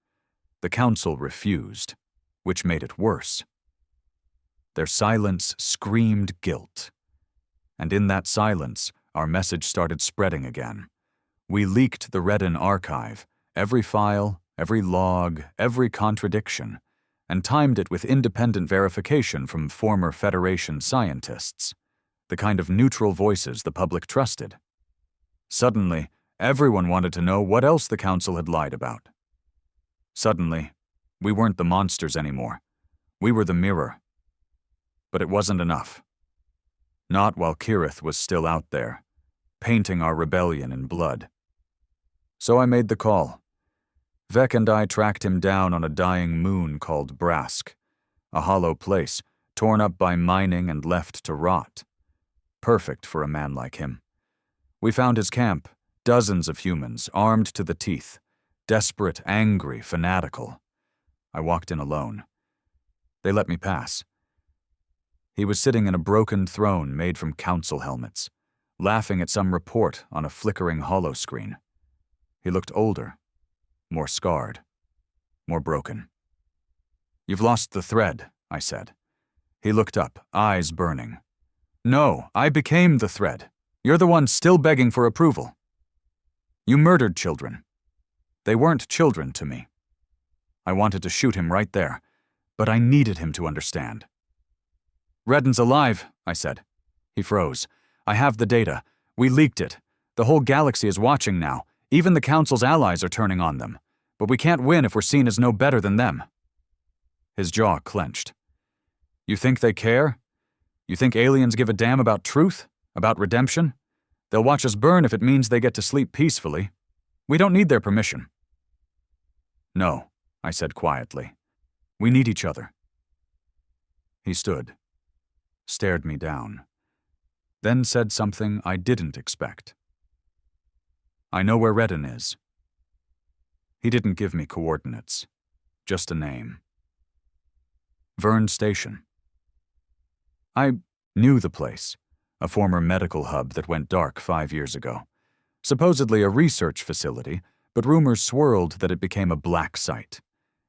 Speaker 1: The council refused, which made it worse. Their silence screamed guilt. And in that silence, our message started spreading again. We leaked the Reddit archive, every file, every log, every contradiction, and timed it with independent verification from former Federation scientists, the kind of neutral voices the public trusted. Suddenly, everyone wanted to know what else the council had lied about. Suddenly, we weren't the monsters anymore. We were the mirror. But it wasn't enough. Not while Kirith was still out there, painting our rebellion in blood. So I made the call. Vec and I tracked him down on a dying moon called Brask, a hollow place torn up by mining and left to rot. Perfect for a man like him. We found his camp, dozens of humans, armed to the teeth, desperate, angry, fanatical. I walked in alone. They let me pass. He was sitting in a broken throne made from council helmets, laughing at some report on a flickering holoscreen. He looked older, more scarred, more broken. "You've lost the thread," I said. He looked up, eyes burning. "No, I became the thread. You're the one still begging for approval. You murdered children. They weren't children to me." I wanted to shoot him right there, but I needed him to understand. "Reddit's alive," I said. He froze. "I have the data. We leaked it. The whole galaxy is watching now. Even the Council's allies are turning on them. But we can't win if we're seen as no better than them." His jaw clenched. "You think they care? You think aliens give a damn about truth? About redemption? They'll watch us burn if it means they get to sleep peacefully. We don't need their permission." "No," I said quietly. "We need each other." He stood, stared me down, then said something I didn't expect. "I know where Reddit is." He didn't give me coordinates, just a name. Vern Station. I knew the place, a former medical hub that went dark 5 years ago. Supposedly a research facility, but rumors swirled that it became a black site.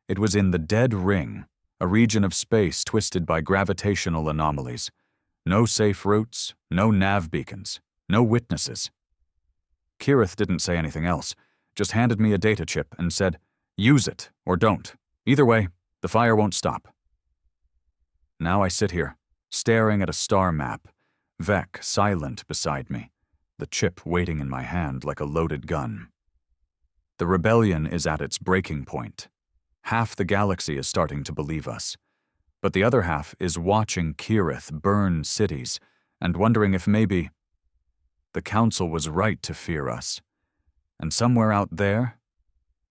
Speaker 1: It was in the Dead Ring, a region of space twisted by gravitational anomalies. No safe routes, no nav beacons, no witnesses. Kirith didn't say anything else, just handed me a data chip and said, "Use it, or don't. Either way, the fire won't stop." Now I sit here, staring at a star map, Vec silent beside me, the chip waiting in my hand like a loaded gun. The rebellion is at its breaking point. Half the galaxy is starting to believe us, but the other half is watching Kirith burn cities and wondering if maybe the Council was right to fear us. And somewhere out there,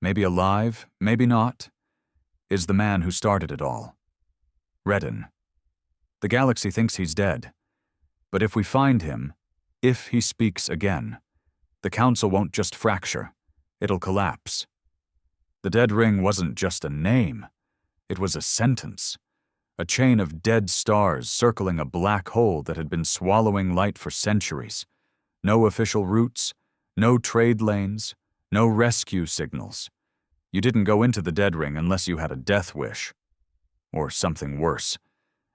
Speaker 1: maybe alive, maybe not, is the man who started it all. Reddit. The galaxy thinks he's dead. But if we find him, if he speaks again, the Council won't just fracture, it'll collapse. The Dead Ring wasn't just a name, it was a sentence. A chain of dead stars circling a black hole that had been swallowing light for centuries. No official routes, no trade lanes, no rescue signals. You didn't go into the Dead Ring unless you had a death wish. Or something worse.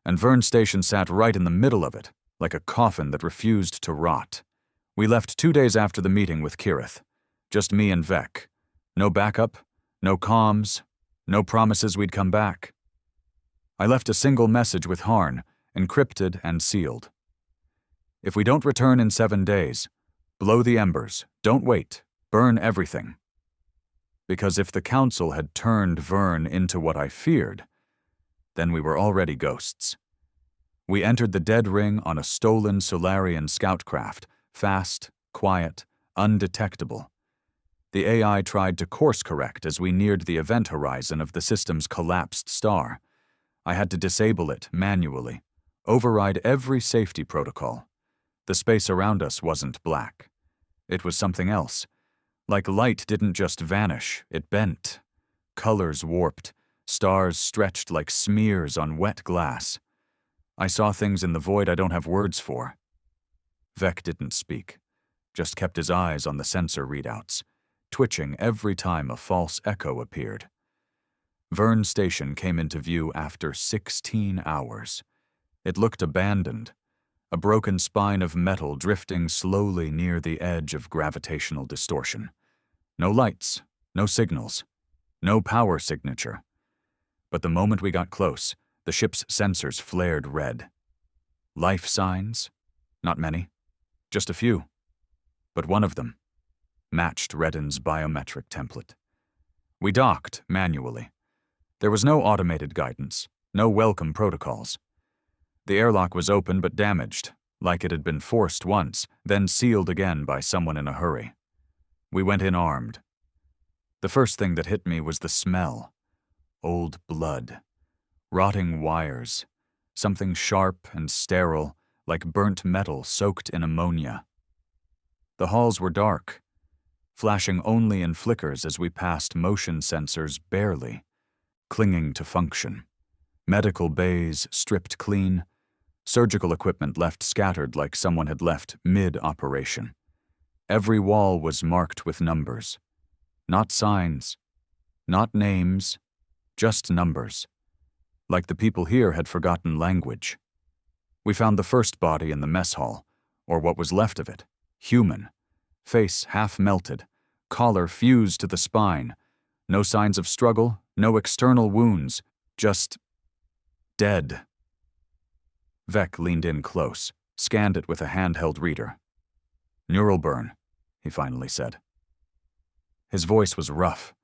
Speaker 1: And Vern Station sat right in the middle of it, like a coffin that refused to rot. We left 2 days after the meeting with Kirith. Just me and Vec. No backup, no comms, no promises we'd come back. I left a single message with Harn, encrypted and sealed. If we don't return in 7 days, blow the embers, don't wait, burn everything. Because if the Council had turned Vern into what I feared, then we were already ghosts. We entered the dead ring on a stolen Solarian scout craft, fast, quiet, undetectable. The AI tried to course-correct as we neared the event horizon of the system's collapsed star. I had to disable it manually, override every safety protocol. The space around us wasn't black. It was something else. Like light didn't just vanish, it bent. Colors warped, stars stretched like smears on wet glass. I saw things in the void I don't have words for. Vec didn't speak, just kept his eyes on the sensor readouts, twitching every time a false echo appeared. Vern Station came into view after 16 hours. It looked abandoned, a broken spine of metal drifting slowly near the edge of gravitational distortion. No lights, no signals, no power signature. But the moment we got close, the ship's sensors flared red. Life signs? Not many. Just a few. But one of them matched Redden's biometric template. We docked manually. There was no automated guidance, no welcome protocols. The airlock was open but damaged, like it had been forced once, then sealed again by someone in a hurry. We went in armed. The first thing that hit me was the smell. Old blood. Rotting wires. Something sharp and sterile, like burnt metal soaked in ammonia. The halls were dark, flashing only in flickers as we passed motion sensors barely, clinging to function. Medical bays stripped clean, surgical equipment left scattered like someone had left mid-operation. Every wall was marked with numbers. Not signs, not names, just numbers. Like the people here had forgotten language. We found the first body in the mess hall, or what was left of it, human, face half melted, collar fused to the spine, no signs of struggle, no external wounds, just dead. Vec leaned in close, scanned it with a handheld reader. Neural burn, he finally said. His voice was rough.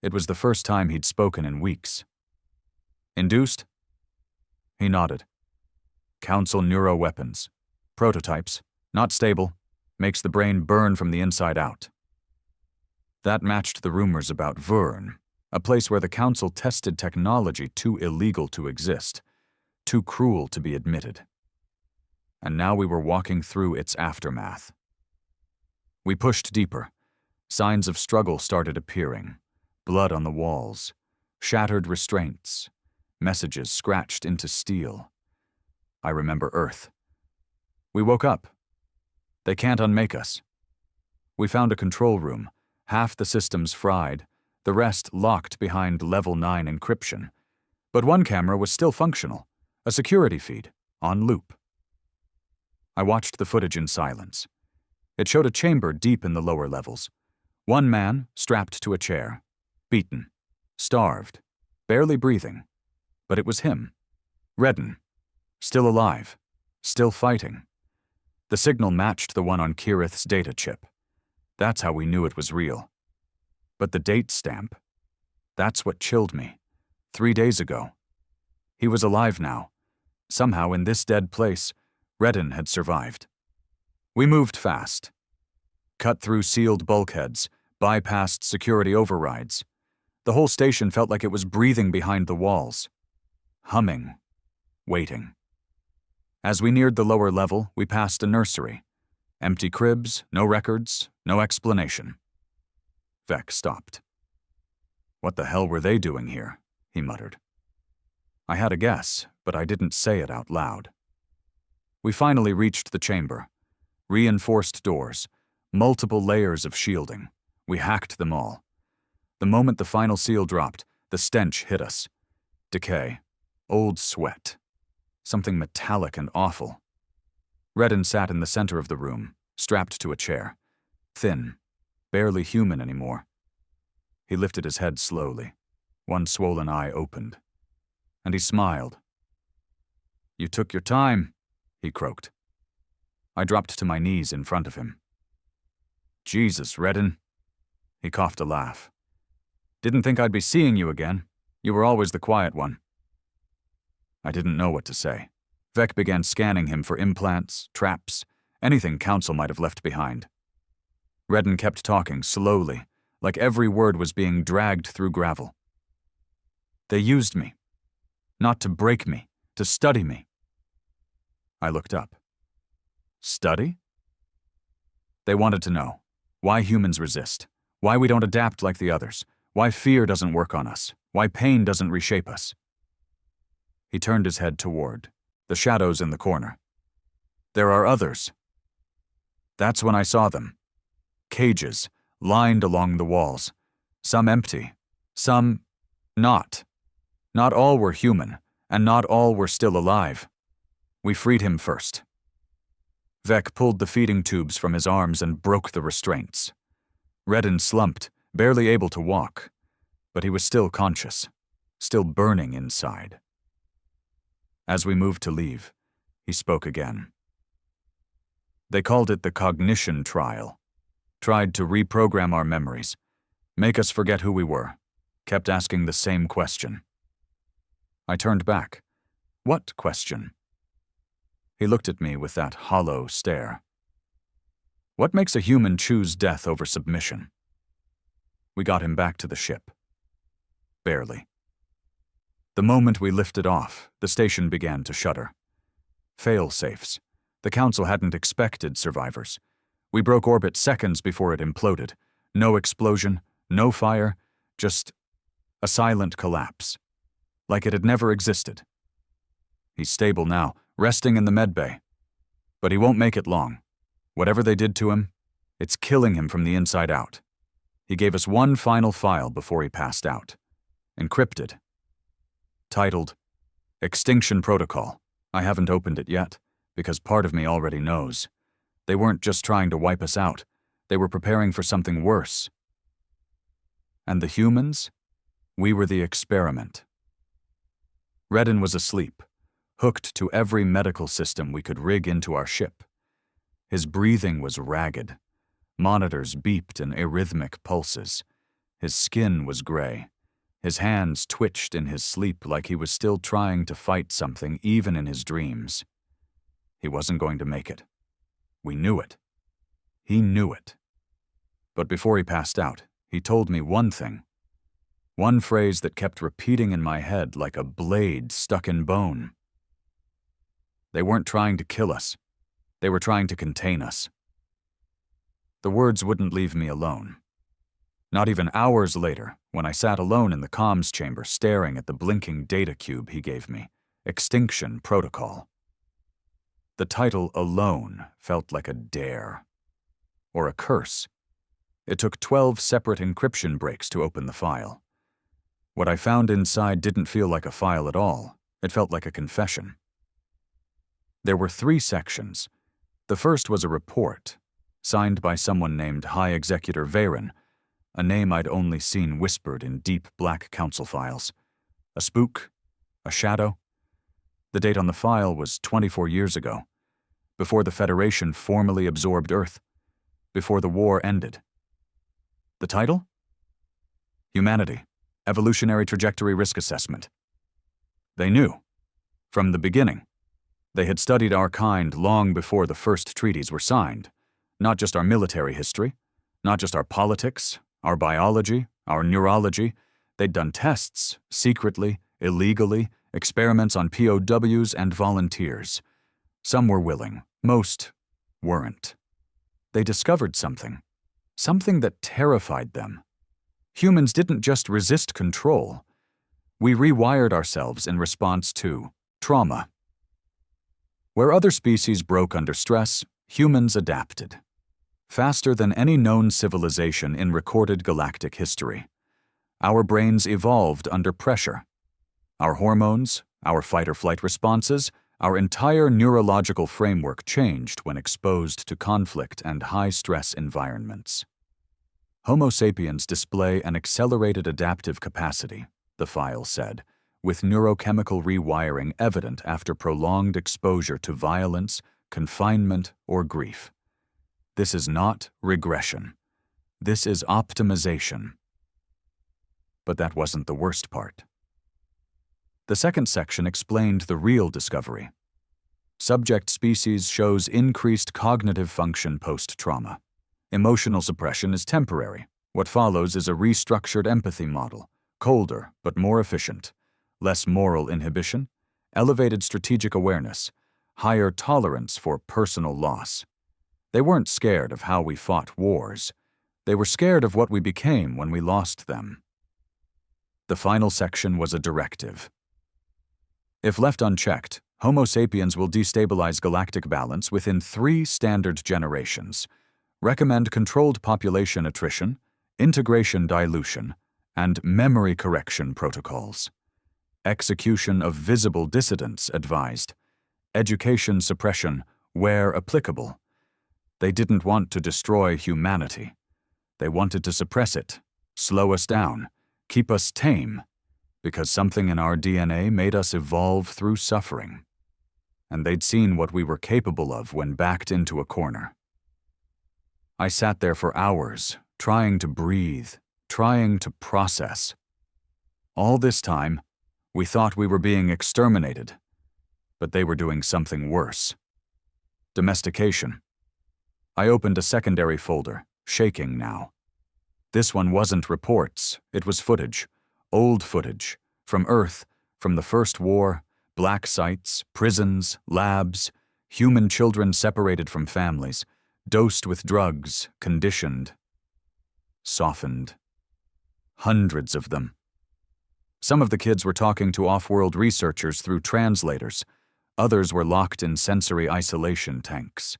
Speaker 1: It was the first time he'd spoken in weeks. Induced? He nodded. Council neuroweapons. Prototypes. Not stable. Makes the brain burn from the inside out. That matched the rumors about Vern, a place where the Council tested technology too illegal to exist, too cruel to be admitted. And now we were walking through its aftermath. We pushed deeper. Signs of struggle started appearing. Blood on the walls. Shattered restraints. Messages scratched into steel. I remember Earth. We woke up. They can't unmake us. We found a control room, half the systems fried, the rest locked behind level 9 encryption. But one camera was still functional, a security feed, on loop. I watched the footage in silence. It showed a chamber deep in the lower levels. One man strapped to a chair, beaten, starved, barely breathing. But it was him, Redden, still alive, still fighting. The signal matched the one on Kirith's data chip. That's how we knew it was real. But the date stamp, that's what chilled me. 3 days ago. He was alive now. Somehow in this dead place, Redden had survived. We moved fast. Cut through sealed bulkheads, bypassed security overrides. The whole station felt like it was breathing behind the walls. Humming. Waiting. As we neared the lower level, we passed a nursery. Empty cribs, no records, no explanation. Vec stopped. What the hell were they doing here? He muttered. I had a guess, but I didn't say it out loud. We finally reached the chamber. Reinforced doors, multiple layers of shielding. We hacked them all. The moment the final seal dropped, the stench hit us. Decay. Old sweat. Something metallic and awful. Redden sat in the center of the room, strapped to a chair. Thin, barely human anymore. He lifted his head slowly. One swollen eye opened. And he smiled. "You took your time," he croaked. I dropped to my knees in front of him. "Jesus, Redden." He coughed a laugh. "Didn't think I'd be seeing you again. You were always the quiet one." I didn't know what to say. Vec began scanning him for implants, traps, anything Council might have left behind. Redden kept talking slowly, like every word was being dragged through gravel. "They used me. Not to break me, to study me." I looked up. "Study?" "They wanted to know why humans resist, why we don't adapt like the others, why fear doesn't work on us, why pain doesn't reshape us." He turned his head toward the shadows in the corner. "There are others." That's when I saw them. Cages, lined along the walls. Some empty, some not. Not all were human, and not all were still alive. We freed him first. Vec pulled the feeding tubes from his arms and broke the restraints. Redden slumped, barely able to walk, but he was still conscious, still burning inside. As we moved to leave, he spoke again. "They called it the cognition trial. Tried to reprogram our memories, make us forget who we were, kept asking the same question." I turned back. "What question?" He looked at me with that hollow stare. "What makes a human choose death over submission?" We got him back to the ship. Barely. The moment we lifted off, the station began to shudder. Fail-safes. The Council hadn't expected survivors. We broke orbit seconds before it imploded. No explosion, no fire, just a silent collapse. Like it had never existed. He's stable now, resting in the medbay. But he won't make it long. Whatever they did to him, it's killing him from the inside out. He gave us one final file before he passed out. Encrypted. Titled, Extinction Protocol. I haven't opened it yet, because part of me already knows. They weren't just trying to wipe us out. They were preparing for something worse. And the humans? We were the experiment. Redden was asleep, hooked to every medical system we could rig into our ship. His breathing was ragged. Monitors beeped in arrhythmic pulses. His skin was gray. His hands twitched in his sleep like he was still trying to fight something even in his dreams. He wasn't going to make it. We knew it. He knew it. But before he passed out, he told me one thing. One phrase that kept repeating in my head like a blade stuck in bone. They weren't trying to kill us. They were trying to contain us. The words wouldn't leave me alone. Not even hours later, when I sat alone in the comms chamber staring at the blinking data cube he gave me, Extinction Protocol. The title alone felt like a dare. Or a curse. It took 12 separate encryption breaks to open the file. What I found inside didn't feel like a file at all. It felt like a confession. There were 3 sections. The first was a report, signed by someone named High Executor Varen, a name I'd only seen whispered in deep black council files. A spook? A shadow? The date on the file was 24 years ago, before the Federation formally absorbed Earth, before the war ended. The title? Humanity, Evolutionary Trajectory Risk Assessment. They knew. From the beginning. They had studied our kind long before the first treaties were signed. Not just our military history, not just our politics, our biology, our neurology. They'd done tests, secretly, illegally, experiments on POWs and volunteers. Some were willing, most weren't. They discovered something that terrified them. Humans didn't just resist control. We rewired ourselves in response to trauma. Where other species broke under stress, humans adapted. Faster than any known civilization in recorded galactic history. Our brains evolved under pressure. Our hormones, our fight-or-flight responses, Our entire neurological framework changed when exposed to conflict and high-stress environments. Homo sapiens display an accelerated adaptive capacity, the file said, with neurochemical rewiring evident after prolonged exposure to violence, confinement, or grief. This is not regression. This is optimization. But that wasn't the worst part. The second section explained the real discovery. Subject species shows increased cognitive function post-trauma. Emotional suppression is temporary. What follows is a restructured empathy model, colder but more efficient, less moral inhibition, elevated strategic awareness, higher tolerance for personal loss. They weren't scared of how we fought wars. They were scared of what we became when we lost them. The final section was a directive. If left unchecked, Homo sapiens will destabilize galactic balance within 3 standard generations. Recommend controlled population attrition, integration dilution, and memory correction protocols. Execution of visible dissidents advised. Education suppression where applicable. They didn't want to destroy humanity. They wanted to suppress it, slow us down, keep us tame, because something in our DNA made us evolve through suffering. And they'd seen what we were capable of when backed into a corner. I sat there for hours, trying to breathe, trying to process. All this time, we thought we were being exterminated, but they were doing something worse. Domestication. I opened a secondary folder, shaking now. This one wasn't reports, it was footage. Old footage, from Earth, from the First War, black sites, prisons, labs, human children separated from families, dosed with drugs, conditioned, softened. Hundreds of them. Some of the kids were talking to off-world researchers through translators. Others were locked in sensory isolation tanks.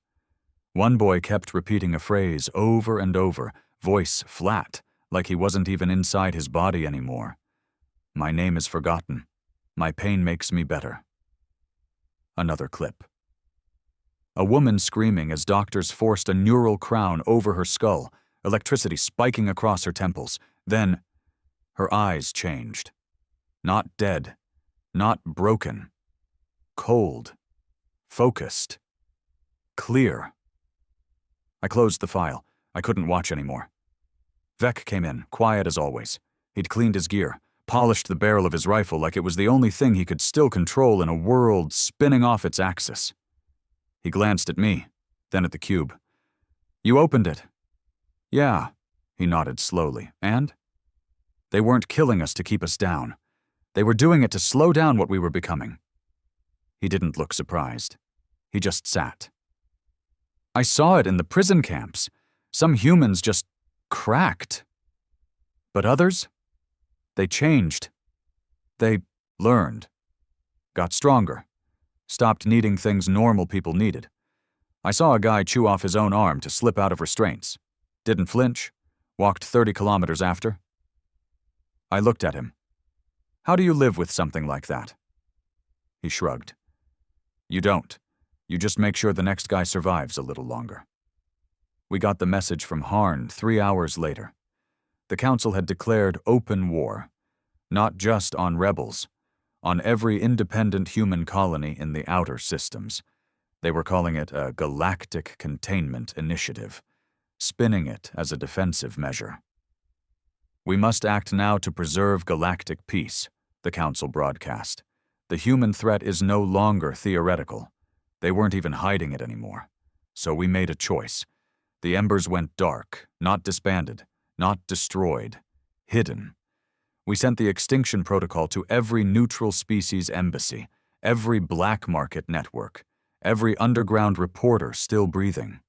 Speaker 1: One boy kept repeating a phrase over and over, voice flat, like he wasn't even inside his body anymore. My name is forgotten. My pain makes me better. Another clip. A woman screaming as doctors forced a neural crown over her skull, electricity spiking across her temples. Then, her eyes changed. Not dead, not broken. Cold. Focused. Clear. I closed the file. I couldn't watch anymore. Vec came in, quiet as always. He'd cleaned his gear, polished the barrel of his rifle like it was the only thing he could still control in a world spinning off its axis. He glanced at me, then at the cube. You opened it. Yeah, he nodded slowly. And? They weren't killing us to keep us down. They were doing it to slow down what we were becoming. He didn't look surprised. He just sat. I saw it in the prison camps. Some humans just cracked. But others? They changed. They learned. Got stronger. Stopped needing things normal people needed. I saw a guy chew off his own arm to slip out of restraints. Didn't flinch. Walked 30 kilometers after. I looked at him. How do you live with something like that? He shrugged. You don't. You just make sure the next guy survives a little longer. We got the message from Harn 3 hours later. The Council had declared open war, not just on rebels, on every independent human colony in the outer systems. They were calling it a galactic containment initiative, spinning it as a defensive measure. We must act now to preserve galactic peace, the Council broadcast. The human threat is no longer theoretical. They weren't even hiding it anymore. So we made a choice. The embers went dark, not disbanded, not destroyed, hidden. We sent the extinction protocol to every neutral species embassy, every black market network, every underground reporter still breathing.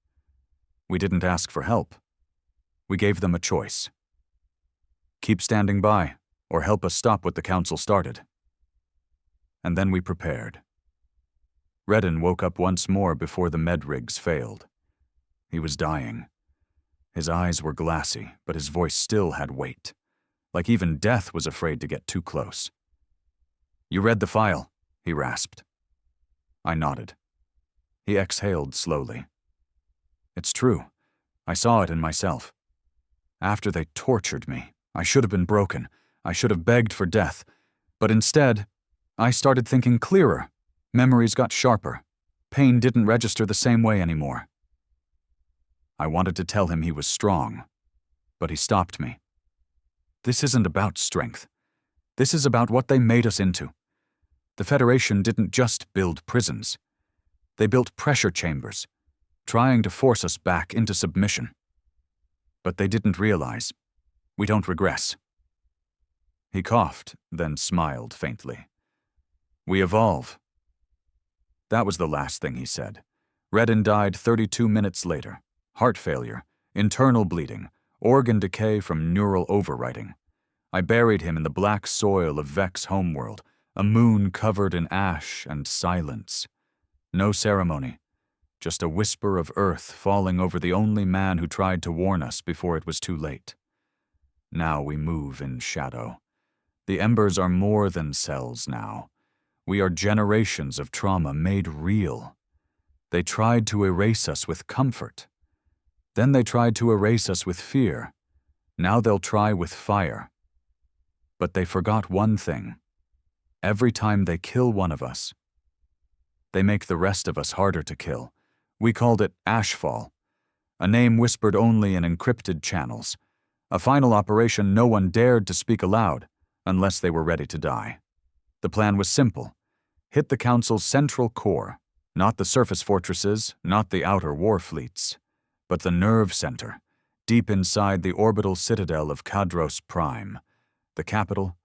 Speaker 1: We didn't ask for help. We gave them a choice. Keep standing by, or help us stop what the Council started. And then we prepared. Redden woke up once more before the med rigs failed. He was dying. His eyes were glassy, but his voice still had weight, like even death was afraid to get too close. You read the file, he rasped. I nodded. He exhaled slowly. It's true. I saw it in myself. After they tortured me, I should have been broken. I should have begged for death. But instead, I started thinking clearer. Memories got sharper. Pain didn't register the same way anymore. I wanted to tell him he was strong, but he stopped me. This isn't about strength. This is about what they made us into. The Federation didn't just build prisons. They built pressure chambers, trying to force us back into submission. But they didn't realize. We don't regress. He coughed, then smiled faintly. We evolve. That was the last thing he said. Redden died 32 minutes later. Heart failure, internal bleeding, organ decay from neural overwriting. I buried him in the black soil of Vec's homeworld, a moon covered in ash and silence. No ceremony, just a whisper of earth falling over the only man who tried to warn us before it was too late. Now we move in shadow. The embers are more than cells now. We are generations of trauma made real. They tried to erase us with comfort. Then they tried to erase us with fear. Now they'll try with fire. But they forgot one thing. Every time they kill one of us, they make the rest of us harder to kill. We called it Ashfall, a name whispered only in encrypted channels, a final operation no one dared to speak aloud unless they were ready to die. The plan was simple. Hit the Council's central core, not the surface fortresses, not the outer war fleets, but the nerve center, deep inside the orbital citadel of Kadros Prime, the capital,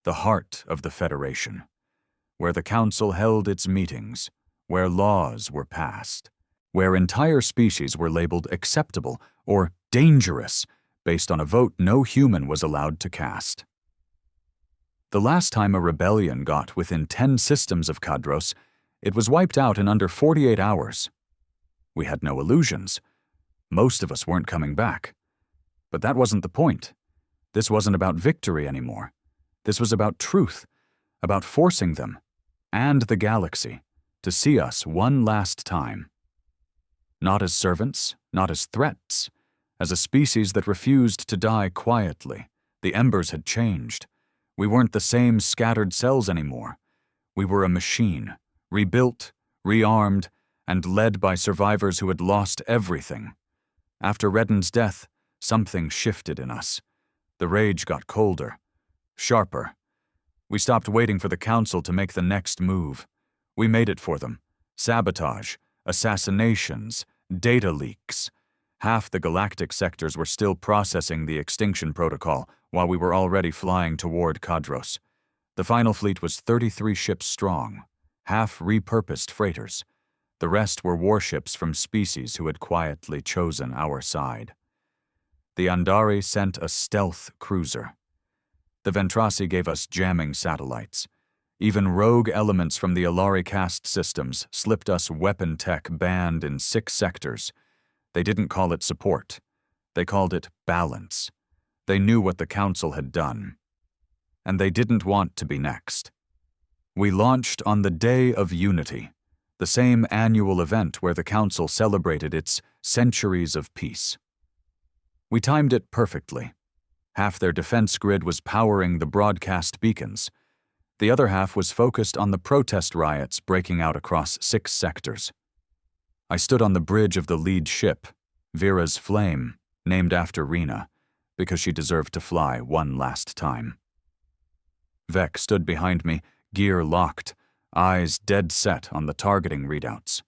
Speaker 1: the heart of the Federation, where the Council held its meetings, where laws were passed, where entire species were labeled acceptable or dangerous based on a vote no human was allowed to cast. The last time a rebellion got within 10 systems of Kadros, it was wiped out in under 48 hours. We had no illusions. Most of us weren't coming back. But that wasn't the point. This wasn't about victory anymore. This was about truth, about forcing them, and the galaxy, to see us one last time. Not as servants, not as threats, as a species that refused to die quietly. The embers had changed. We weren't the same scattered cells anymore. We were a machine, rebuilt, rearmed, and led by survivors who had lost everything. After Redden's death, something shifted in us. The rage got colder, sharper. We stopped waiting for the Council to make the next move. We made it for them. Sabotage, assassinations, data leaks. Half the galactic sectors were still processing the extinction protocol while we were already flying toward Kadros. The final fleet was 33 ships strong, half repurposed freighters. The rest were warships from species who had quietly chosen our side. The Andari sent a stealth cruiser. The Ventrasi gave us jamming satellites. Even rogue elements from the Alari caste systems slipped us weapon tech banned in 6 sectors. They didn't call it support. They called it balance. They knew what the Council had done. And they didn't want to be next. We launched on the Day of Unity, the same annual event where the Council celebrated its centuries of peace. We timed it perfectly. Half their defense grid was powering the broadcast beacons. The other half was focused on the protest riots breaking out across 6 sectors. I stood on the bridge of the lead ship, Vera's Flame, named after Rena, because she deserved to fly one last time. Vec stood behind me, gear locked, eyes dead set on the targeting readouts.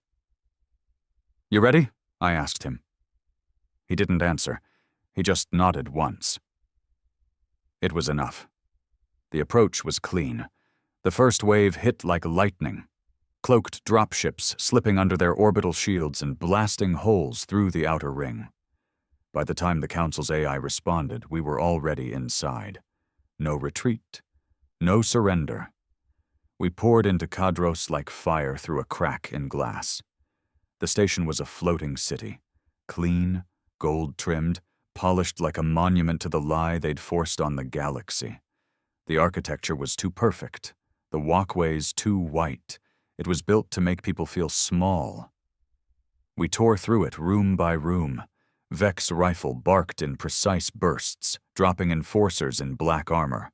Speaker 1: "You ready?" I asked him. He didn't answer. He just nodded once. It was enough. The approach was clean. The first wave hit like lightning. Cloaked dropships slipping under their orbital shields and blasting holes through the outer ring. By the time the Council's AI responded, we were already inside. No retreat. No surrender. We poured into Kadros like fire through a crack in glass. The station was a floating city. Clean, gold-trimmed, polished like a monument to the lie they'd forced on the galaxy. The architecture was too perfect. The walkways too white. It was built to make people feel small. We tore through it room by room. Vec's rifle barked in precise bursts, dropping enforcers in black armor.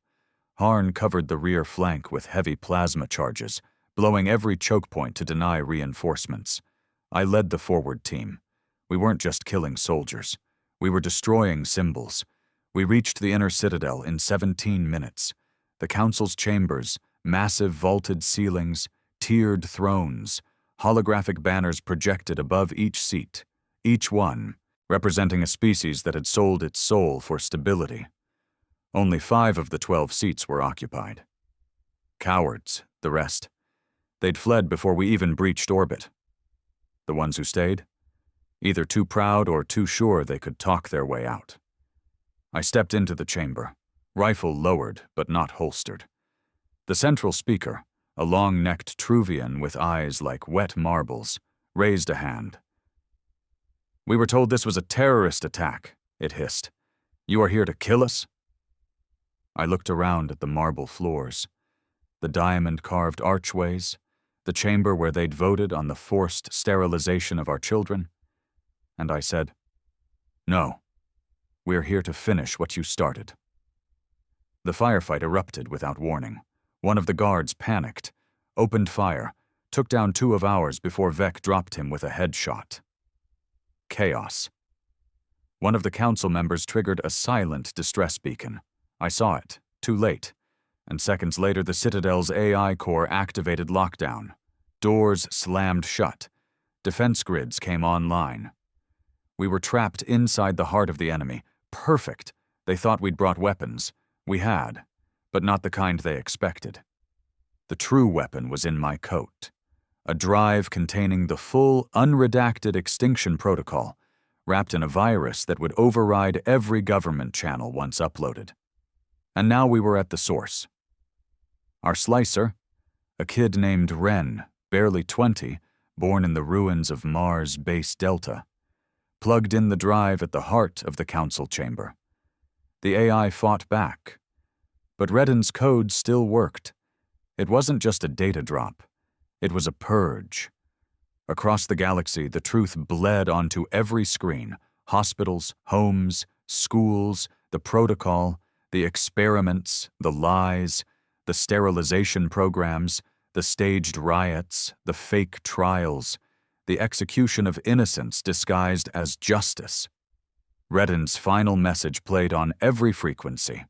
Speaker 1: Harn covered the rear flank with heavy plasma charges, blowing every choke point to deny reinforcements. I led the forward team. We weren't just killing soldiers. We were destroying symbols. We reached the inner citadel in 17 minutes. The council's chambers, massive vaulted ceilings, tiered thrones, holographic banners projected above each seat, each one representing a species that had sold its soul for stability. Only 5 of the 12 seats were occupied. Cowards, the rest. They'd fled before we even breached orbit. The ones who stayed? Either too proud or too sure they could talk their way out. I stepped into the chamber, rifle lowered but not holstered. The central speaker, a long-necked Truvian with eyes like wet marbles, raised a hand. "We were told this was a terrorist attack," it hissed. "You are here to kill us?" I looked around at the marble floors, the diamond-carved archways, the chamber where they'd voted on the forced sterilization of our children, and I said, "No, we're here to finish what you started." The firefight erupted without warning. One of the guards panicked, opened fire, took down 2 of ours before Vec dropped him with a headshot. Chaos. One of the council members triggered a silent distress beacon. I saw it, too late, and seconds later the Citadel's AI core activated lockdown. Doors slammed shut. Defense grids came online. We were trapped inside the heart of the enemy. Perfect. They thought we'd brought weapons. We had, but not the kind they expected. The true weapon was in my coat. A drive containing the full, unredacted extinction protocol, wrapped in a virus that would override every government channel once uploaded. And now we were at the source. Our slicer, a kid named Ren, barely 20, born in the ruins of Mars Base Delta, plugged in the drive at the heart of the council chamber. The AI fought back, but Redden's code still worked. It wasn't just a data drop. It was a purge. Across the galaxy, the truth bled onto every screen: hospitals, homes, schools, the protocol, the experiments, the lies, the sterilization programs, the staged riots, the fake trials, the execution of innocents disguised as justice. Redden's final message played on every frequency.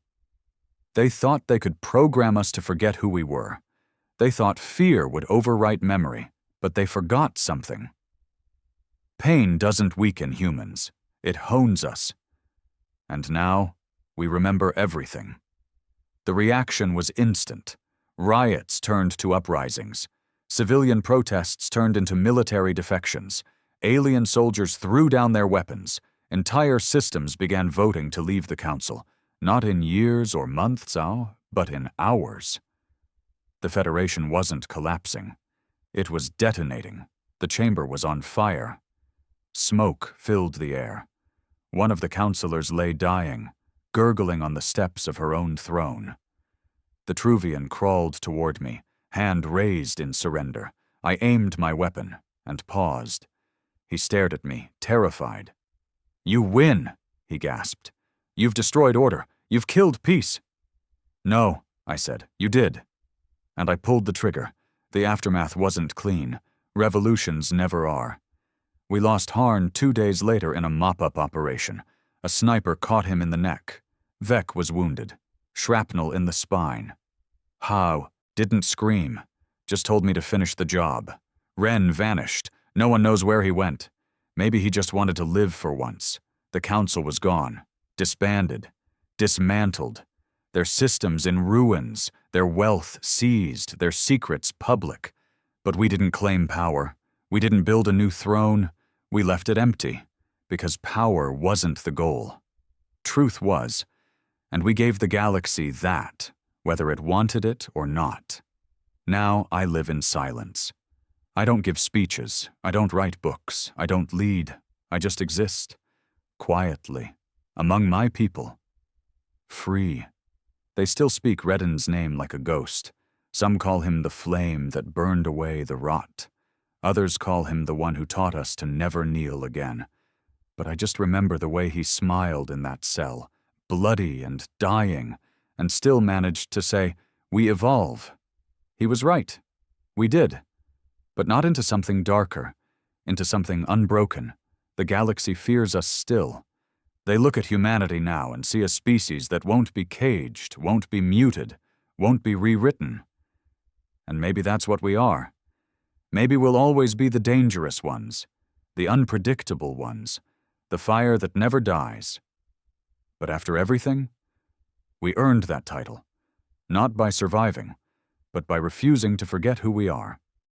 Speaker 1: They thought they could program us to forget who we were. They thought fear would overwrite memory, but they forgot something. Pain doesn't weaken humans. It hones us. And now, we remember everything. The reaction was instant. Riots turned to uprisings. Civilian protests turned into military defections. Alien soldiers threw down their weapons. Entire systems began voting to leave the council, not in years or months, but in hours. The Federation wasn't collapsing. It was detonating. The chamber was on fire. Smoke filled the air. One of the counselors lay dying, gurgling on the steps of her own throne. The Truvian crawled toward me, hand raised in surrender. I aimed my weapon and paused. He stared at me, terrified. "You win," he gasped. "You've destroyed order. You've killed peace." "No," I said, "you did." And I pulled the trigger. The aftermath wasn't clean. Revolutions never are. We lost Harn 2 days later in a mop-up operation. A sniper caught him in the neck. Vec was wounded. Shrapnel in the spine. How? Didn't scream. Just told me to finish the job. Ren vanished. No one knows where he went. Maybe he just wanted to live for once. The council was gone. Disbanded. Dismantled. Their systems in ruins. Their wealth seized. Their secrets public. But we didn't claim power. We didn't build a new throne. We left it empty. Because power wasn't the goal. Truth was. And we gave the galaxy that, whether it wanted it or not. Now I live in silence. I don't give speeches. I don't write books. I don't lead. I just exist. Quietly. Among my people. Free. They still speak Redden's name like a ghost. Some call him the flame that burned away the rot. Others call him the one who taught us to never kneel again. But I just remember the way he smiled in that cell, bloody and dying, and still managed to say, "We evolve." He was right. We did. But not into something darker, into something unbroken. The galaxy fears us still. They look at humanity now and see a species that won't be caged, won't be muted, won't be rewritten. And maybe that's what we are. Maybe we'll always be the dangerous ones, the unpredictable ones, the fire that never dies. But after everything, we earned that title, not by surviving, but by refusing to forget who we are.